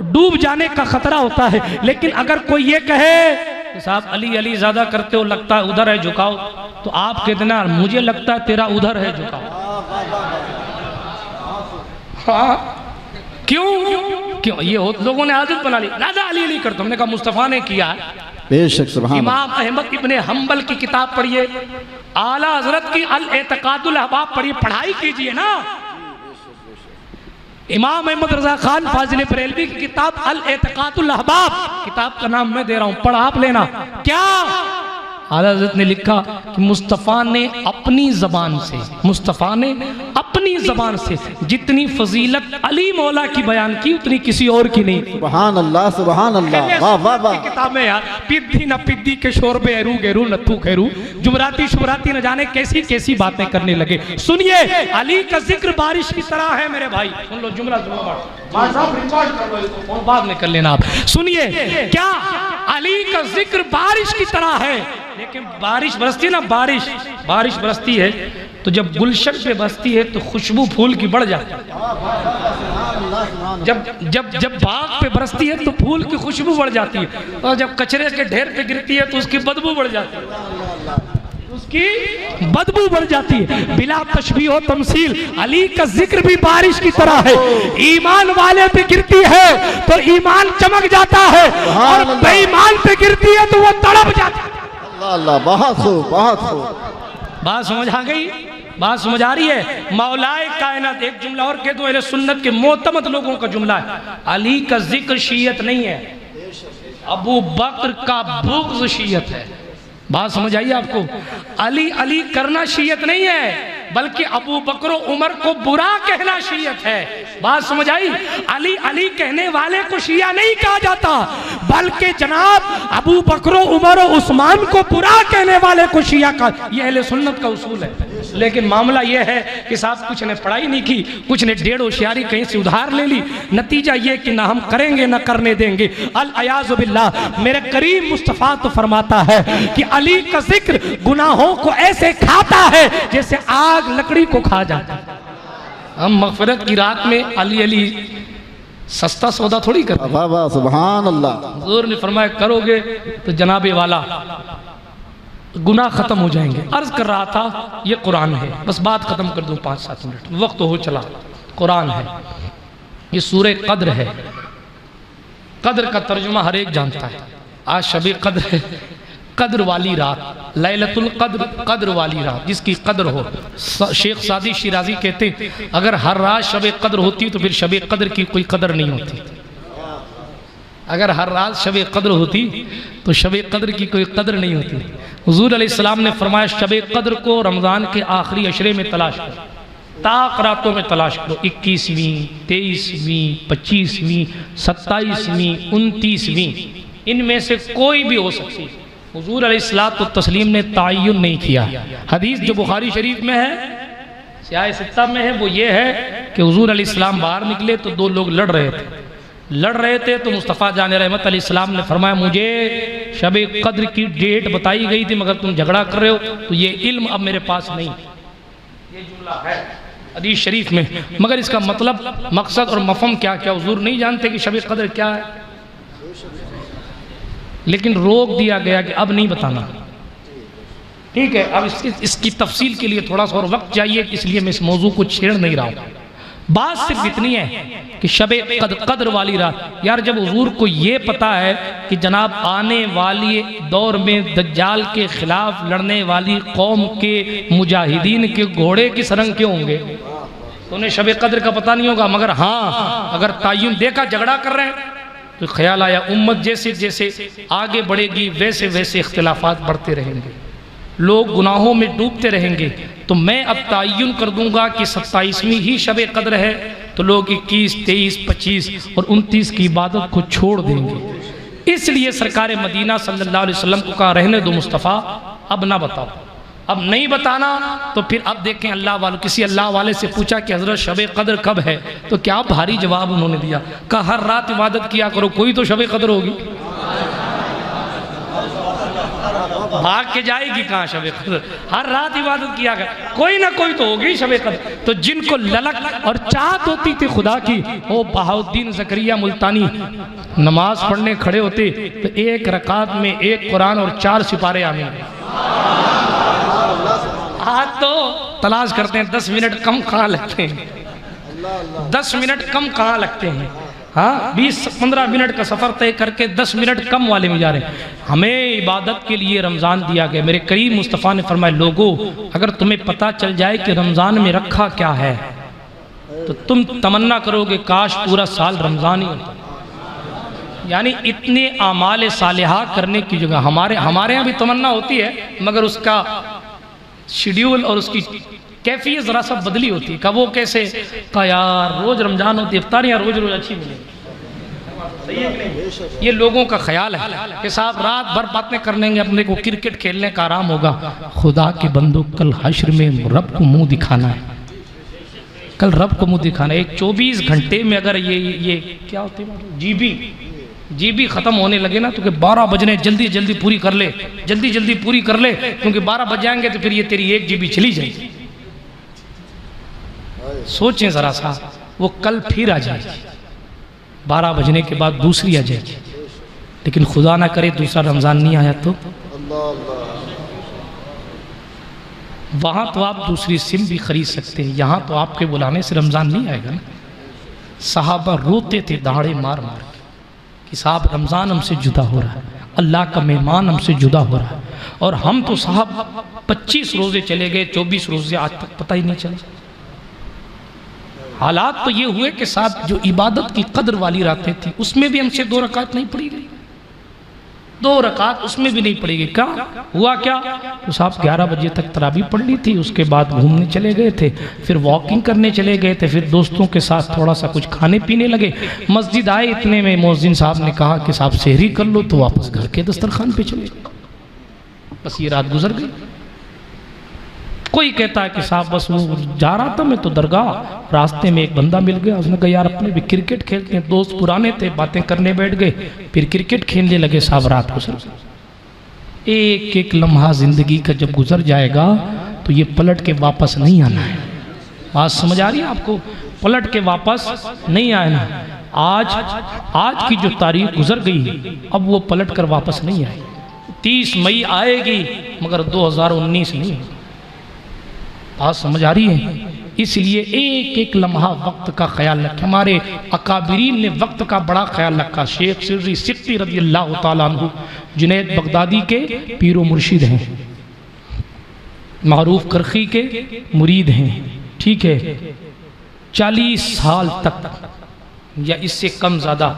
डूब जाने का खतरा होता है। लेकिन अगर कोई ये कहे साहब अली अली ज्यादा करते हो, लगता है उधर है झुकाओ, तो आप कहते ना मुझे लगता है तेरा उधर है झुकाओ। हाँ, क्यों? ये लोगों ने आदत बना ली, ज्यादा अली अली करते। हमने कहा मुस्तफ़ा ने किया। बेशक, सुभान। इमाम अहमद इब्ने हम्बल की किताब पढ़िए, आला हजरत की अल एतकादुल अहबाब पढ़िए, पढ़ाई कीजिए ना। इमाम अहमद रजा खान फाजिल बरेलवी की किताब अल एतकादुल अहबाब, किताब का नाम मैं दे रहा हूं, पढ़ आप लेना। क्या आला हज़रत ने लिखा कि मुस्तफ़ा ने अपनी ज़बान से जितनी फजीलत अली मौला की बयान की उतनी किसी और की नहीं। सुभान अल्लाह, सुभान अल्लाह, वाह वाह वाह। किताब में यार पिद्दी न पिद्दी के शोरबे हरू गेरू नथू खेरू, जुमराती शुभराती न जाने कैसी कैसी बातें करने लगे। सुनिए, अली का जिक्र बारिश की तरह है मेरे भाई। सुन लो जुमला और बाद में कर लेना आप। सुनिए, क्या अली का जिक्र बारिश की तरह है, लेकिन बारिश बरसती है ना, बारिश बरसती है तो जब गुलशन पे बसती है तो खुशबू फूल की बढ़ जाती है। जब बाग पे बरसती है तो फूल की खुशबू बढ़ जाती है, और जब कचरे के ढेर पे गिरती है तो उसकी बदबू बढ़ जाती है, बिला तशबीह व तमसील। अली का जिक्र भी बारिश की तरह है, ईमान वाले पे गिरती है तो ईमान चमक जाता है, और बेईमान पे गिरती है तो वो तड़प जाता है। अल्लाह, बहुत खूब, बहुत खूब। बात समझ आ गई? बात समझ आ रही है? मौलाए कायनात, एक जुमला और कह दो, अहले सुन्नत के मोतमद लोगों का जुमला है, अली का जिक्र शीयत नहीं है, अबू बकर का बुग़्ज़ शीयत है। बात समझ आई आपको? अली अली करना शीयत नहीं है, बल्कि अबू बकर उमर को बुरा कहना शीयत है। बात समझ आई? अली अली कहने वाले को शिया नहीं कहा जाता, बल्कि जनाब अबू बकर उमर और उस्मान को बुरा कहने वाले को शिया का, यह अहले सुन्नत का उसूल है। लेकिन मामला यह है कि साहब कुछ ने पढ़ाई नहीं की, कुछ ने डेढ़ होशियारी कहीं से उधार ले ली, नतीजा यह कि ना हम करेंगे ना करने देंगे। अल अयाज़ु बिल्लाह। मेरे करीम मुस्तफ़ा तो फरमाता है कि अली का जिक्र गुनाहों को ऐसे खाता है जैसे आग लकड़ी को खा जाता है। हम मग़फ़िरत की रात में अली अली सस्ता सौदा थोड़ी करते। वाह वाह सुभान अल्लाह। हुज़ूर ने फरमाया करोगे तो जनाबे वाला गुनाह खत्म हो जाएंगे। अर्ज कर रहा था ये कुरान है, बस बात खत्म कर दूं 5-7 मिनट, वक्त हो चला। कुरान है, ये सूरह कद्र है। कद्र का तर्जुमा हर एक जानता है। आज शबे कद्र है, कद्र वाली रात, लैलतुल कद्र, कद्र वाली रात जिसकी कद्र हो। शेख सादी शिराजी कहते हैं अगर हर रात शबे कद्र होती तो फिर शबे कद्र की कोई कदर नहीं होती। अगर हर रात शबे कद्र होती तो शबे कद्र की कोई कदर नहीं होती। हुज़ूर अलैहिस्सलाम ने फरमाया शबे कद्र को रमज़ान के आखिरी अशरे में तलाश करो, ताक रातों में तलाश करो, 21वीं, 23वीं, 25वीं, 27वीं, 29वीं, इनमें से कोई भी हो सकती है। हुज़ूर अलैहिस्सलातु तस्लीम ने ताय्युन नहीं किया। हदीस जो बुखारी शरीफ में है, सियाह सित्ता में है, वो ये है कि हुज़ूर अलैहिस्सलाम बाहर निकले तो दो लोग लड़ रहे थे तो मुस्तफ़ा जान रहमत अलैहिस्सलाम ने फरमाया मुझे शबे कद्र की डेट बताई गई थी मगर तुम झगड़ा कर रहे हो तो ये इल्म अब मेरे पास नहीं। ये जुमला है हदीस शरीफ में, मगर इसका मतलब मकसद और मफहम क्या क्या हुज़ूर नहीं जानते कि शबे कद्र क्या है, लेकिन रोक दिया गया कि अब नहीं बताना। ठीक है, अब इसकी तफसील के लिए थोड़ा सा और वक्त चाहिए, इसलिए मैं इस मौजू को छेड़ नहीं रहा हूँ। बात सिर्फ इतनी है कि शबे कद्र वाली रात, यार जब हुजूर को ये पता है कि जनाब आने वाली दौर में दज्जाल के खिलाफ लड़ने वाली कौम के मुजाहिदीन के घोड़े किस रंग के होंगे तो उन्हें शबे कद्र का पता नहीं होगा। मगर हाँ, अगर तायुन देखा झगड़ा कर रहे हैं तो ख्याल आया उम्मत जैसे जैसे आगे बढ़ेगी वैसे वैसे इख्तिलाफात बढ़ते रहेंगे, लोग गुनाहों में डूबते रहेंगे, तो मैं अब तायुन कर दूंगा कि 27वीं ही शबे कद्र है तो लोग 21, 23, 25 और 29 की इबादत को छोड़ देंगे। इसलिए सरकार मदीना सल्लल्लाहु अलैहि वसल्लम को कहा रहने दो मुस्तफ़ा, अब ना बताओ, अब नहीं बताना। तो फिर अब देखें अल्लाह वाले, किसी अल्लाह वाले से पूछा कि हज़रत शबे कद्र कब है, तो क्या भारी जवाब उन्होंने दिया, कहा हर रात इबादत किया करो, कोई तो शबे कद्र होगी, भाग के जाएगी कहाँ शबे कद्र, हर रात इबादत किया कर, कोई ना कोई तो होगी शबे कद्र। तो जिनको ललक और चाहत होती थी खुदा की, वो बहाउद्दीन ज़करिया मुल्तानी नमाज पढ़ने खड़े होते तो एक रकात में एक कुरान और 4 सिपारे आमीन। आज तो तलाश करते हैं 10 मिनट कम कहाँ लगते हैं, 10 मिनट कम कहाँ लगते हैं, हाँ 20-15 मिनट का सफ़र तय करके 10 मिनट कम वाले में जा रहे हैं। हमें इबादत के लिए रमज़ान दिया गया। मेरे करीम मुस्तफ़ा ने फरमाया लोगों अगर तुम्हें पता चल जाए कि रमज़ान में रखा क्या है तो तुम तमन्ना करोगे काश पूरा साल रमज़ान ही होता। यानी इतने आमाल सालिहा करने की जगह हमारे यहाँ भी तमन्ना होती है, मगर उसका शेड्यूल और उसकी कैफियत ज़रा सा बदली होती है। का वो कैसे, का यार रोज़ रमज़ान होती है, इफ्तारियाँ रोज़ रोज़ अच्छी मिलेगी, सही है कि नहीं? ये लोगों का ख्याल है कि साहब रात भर बातें कर लेंगे, अपने को क्रिकेट खेलने का आराम होगा। खुदा के बंदो कल हश्र में रब को मुंह दिखाना है, कल रब को मुंह दिखाना है। एक 24 घंटे में अगर ये क्या होती है जीबी ख़त्म होने लगे ना तो कि 12 बजने जल्दी जल्दी पूरी कर ले, जल्दी जल्दी पूरी कर ले, क्योंकि 12 बज जाएंगे तो फिर ये तेरी 1 GB चली जाएगी। सोचें ज़रा सा, वो कल फिर आ जाएगी, 12 बजने के बाद दूसरी आ जाएगी, लेकिन खुदा ना करे दूसरा रमज़ान नहीं आया तो वहाँ तो आप दूसरी सिम भी ख़रीद सकते हैं, यहाँ तो आपके बुलाने से रमज़ान नहीं आएगा ना। सहाबा रोते थे दाढ़े मार मार के कि साहब रमज़ान हमसे जुदा हो रहा है, अल्लाह का मेहमान हमसे जुदा हो रहा है, और हम तो साहब 25 रोजे चले गए, 24 रोजे आज तक पता ही नहीं चला। हालात तो ये हुए कि साहब जो इबादत की कदर वाली रातें थी उसमें भी हमसे 2 रकात नहीं पड़ी गई, 2 रकात उसमें भी नहीं पड़ी गई। क्या हुआ? क्या तो साहब 11 बजे तक तरावी पढ़ ली थी, उसके बाद घूमने चले गए थे, फिर वॉकिंग करने चले गए थे, फिर दोस्तों के साथ थोड़ा सा कुछ खाने पीने लगे। मस्जिद आए, इतने में मुअज्जिन साहब ने कहा कि साहब सेहरी कर लो, तो वापस घर के दस्तरखान पे चले। बस ये रात गुजर गई। कोई कहता है कि साहब बस वो जा रहा था मैं तो दरगाह, रास्ते में एक बंदा मिल गया, उसने कहा यार अपने भी क्रिकेट खेलते हैं, दोस्त पुराने थे, बातें करने बैठ गए, फिर क्रिकेट खेलने लगे। साहब रात गुजर। एक एक लम्हा जिंदगी का जब गुजर जाएगा तो ये पलट के वापस नहीं आना है। बात समझ आ रही है आपको? पलट के वापस नहीं आना। आज की जो तारीख गुजर गई अब वो पलट कर वापस नहीं आएगी। 30 मई आएगी मगर 2019 नहीं। बात समझ आ रही है? इसलिए एक एक लम्हा वक्त का ख्याल रखें। हमारे अकाबिरीन ने वक्त का बड़ा ख्याल रखा। शेख सिर्री सिक्ती रज़ी अल्लाह ताला अन्हु जुनैद बगदादी के पीरो मुर्शिद हैं, मारूफ करखी के मुरीद हैं, ठीक है। 40 साल तक या इससे कम ज़्यादा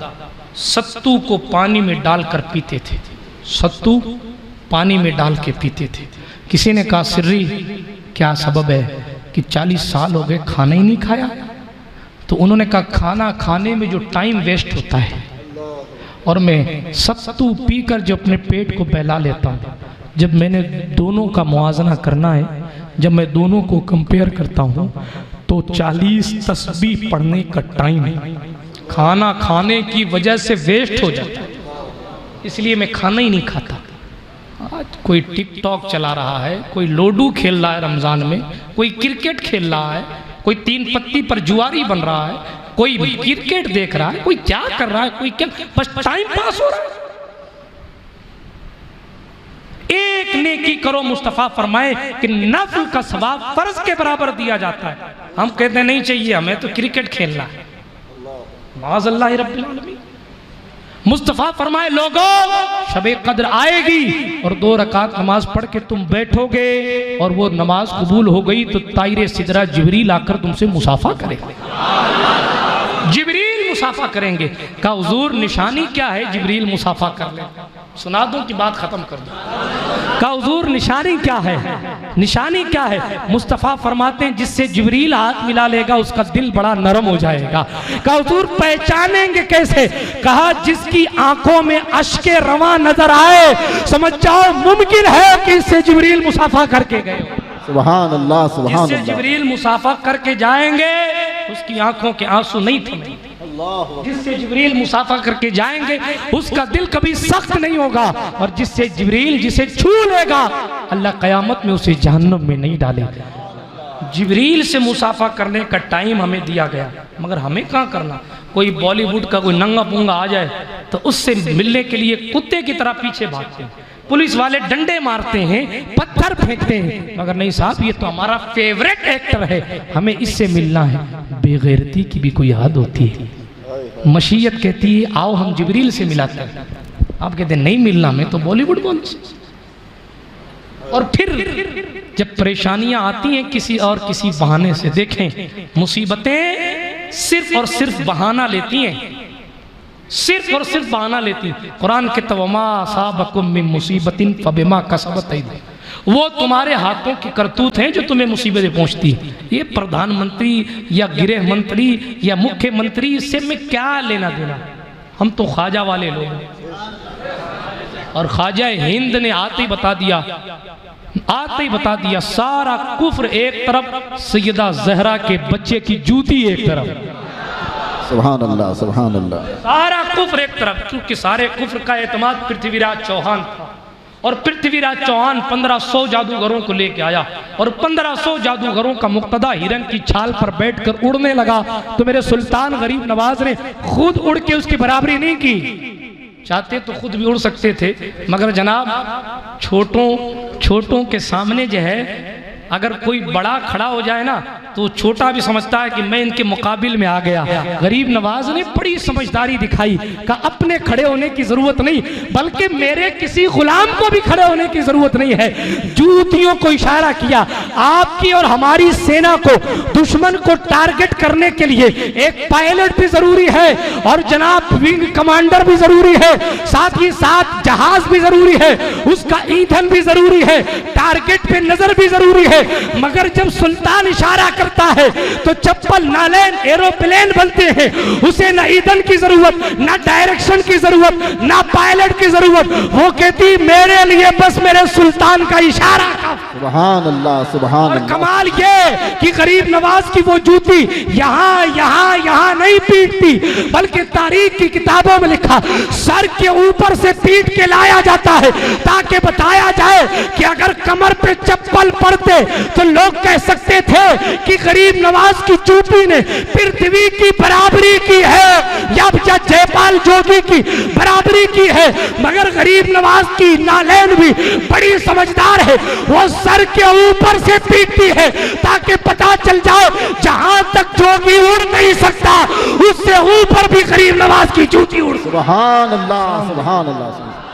सत्तू को पानी में डालकर पीते थे। सत्तू पानी में डाल के पीते थे। किसी ने कहा सिर्री क्या सबब है कि 40 साल हो गए खाना ही नहीं खाया? तो उन्होंने कहा खाना खाने में जो टाइम वेस्ट होता है और मैं सत्तू पीकर जो अपने पेट को बहला लेता हूँ, जब मैंने दोनों का मुआवजा करना है, जब मैं दोनों को कंपेयर करता हूँ तो 40 तस्बीह पढ़ने का टाइम खाना खाने की वजह से वेस्ट हो जाता है। इसलिए मैं खाना ही नहीं खाता। आज कोई टिकटॉक चला रहा है, कोई लोडू खेल रहा है रमज़ान में, कोई क्रिकेट खेल रहा है, कोई 3 पत्ती पर जुआरी बन रहा है, कोई क्रिकेट देख रहा है, कोई क्या कर रहा है, कोई क्या, बस टाइम पास हो रहा है। एक नेकी करो, मुस्तफ़ा फरमाए कि नफल का सवाब फर्ज के बराबर दिया जाता है। हम कहते हैं नहीं चाहिए हमें तो क्रिकेट खेलना है। माज़अल्लाह रब्बिल आलमीन। मुस्तफ़ा फरमाए लोगों शबे कद्र आएगी और 2 रकात नमाज पढ़ के तुम बैठोगे और वो नमाज कबूल हो गई तो तायरे सिदरा जिब्रील आकर तुमसे मुसाफा करेंगे। जिब्रील मुसाफा करेंगे। का हुजूर निशानी क्या है जिब्रील मुसाफा कर ले? सुना दूं कि बात खत्म कर दूं? का हुजूर निशानी क्या है? निशानी क्या है? मुस्तफ़ा फरमाते हैं जिससे जिब्रील हाथ मिला लेगा उसका दिल बड़ा नरम हो जाएगा। का हुजूर पहचानेंगे कैसे? कहा जिसकी आंखों में अश्के रवा नजर आए समझ जाओ मुमकिन है कि इससे जिब्रील मुसाफा करके गए। सुभान अल्लाह, सुभान जिससे अल्लाह। जिब्रील मुसाफा करके जाएंगे उसकी आंखों के आंसू नहीं थमेंगे। जिससे जिब्रील मुसाफा करके जाएंगे उसका दिल कभी सख्त नहीं होगा। और जिससे जिब्रील जिसे छू लेगा अल्लाह कयामत में उसे जहन्नम में नहीं डालेगा। जिब्रील से मुसाफा करने का टाइम हमें दिया गया मगर हमें कहाँ करना। कोई बॉलीवुड का कोई नंगा पुंगा आ जाए तो उससे मिलने के लिए कुत्ते की तरह पीछे भागते हैं। पुलिस वाले डंडे मारते हैं, पत्थर फेंकते हैं, मगर नहीं साहब ये तो हमारा फेवरेट एक्टर है, हमें इससे मिलना है। बेगैरती की भी कोई हद होती है। मशीयत कहती है आओ हम जिब्रील से मिलाते हैं। आप कहते हैं नहीं मिलना में तो बॉलीवुड बोल। और फिर जब परेशानियां आती हैं किसी और किसी बहाने से, देखें मुसीबतें सिर्फ और सिर्फ बहाना लेती हैं, सिर्फ और सिर्फ बहाना लेती। कुरान के तवमा साबकुम मिन मुसीबतिन फबिमा कसबत ऐदीकुम, वो तुम्हारे हाथों की करतूत हैं जो तुम्हें मुसीबतें पहुंचती। ये प्रधानमंत्री या गृह मंत्री या मुख्यमंत्री इससे में क्या लेना देना? हम तो ख्वाजा वाले लोग हैं। और ख्वाजा हिंद ने आते ही बता दिया सारा कुफ्र एक तरफ, सैयदा जहरा के बच्चे की जूती एक तरफ। सुभान अल्लाह, सुभान अल्लाह। सारा कुफ्र एक तरफ, क्योंकि सारे कुफ्र का एतमाद पृथ्वीराज चौहान था। और पृथ्वीराज चौहान 1500 जादूगरों को लेके आया और 1500 जादूगरों का मुक्तदा हिरन की छाल पर बैठकर उड़ने लगा। तो मेरे सुल्तान गरीब नवाज ने खुद उड़ के उसकी बराबरी नहीं की। चाहते तो खुद भी उड़ सकते थे मगर जनाब छोटों के सामने जो है अगर कोई बड़ा खड़ा हो जाए ना तो छोटा भी समझता है कि मैं इनके मुकाबिल में आ गया। गरीब नवाज ने बड़ी समझदारी दिखाई, कहा अपने खड़े होने की जरूरत नहीं, बल्कि मेरे किसी गुलाम को भी खड़े होने की जरूरत नहीं है। जूतियों को इशारा किया, आपकी और हमारी सेना को दुश्मन को टारगेट करने के लिए एक पायलट भी जरूरी है और जनाब विंग कमांडर भी जरूरी है, साथ ही साथ जहाज भी जरूरी है, उसका ईंधन भी जरूरी है, टारगेट पे नजर भी जरूरी है। मगर जब सुल्तान इशारा करता है तो चप्पल नालेन एरोप्लेन बनते हैं। उसे ना ईंधन की जरूरत, ना डायरेक्शन की जरूरत, ना पायलट की जरूरत। वो कहती मेरे लिए बस मेरे सुल्तान का इशारा का। सुभान अल्लाह, सुभान और अल्लाह। कमाल ये कि गरीब नवाज की वो जूती यहाँ यहाँ यहाँ नहीं पीटती, बल्कि तारीख की किताबों में लिखा सर के ऊपर से पीट के लाया जाता है, ताकि बताया जाए कि अगर कमर पे चप्पल पड़ते तो लोग कह सकते थे कि गरीब नवाज की जूती ने पृथ्वी की बराबरी की है या जयपाल जोगी की बराबरी की है। मगर गरीब नवाज की नालैन भी बड़ी समझदार है, वो सर के ऊपर से पीटती है ताकि पता चल जाए जहां तक जोगी उड़ नहीं सकता उससे ऊपर भी गरीब नवाज की जूती उड़। सुभान अल्लाह, सुभान अल्लाह।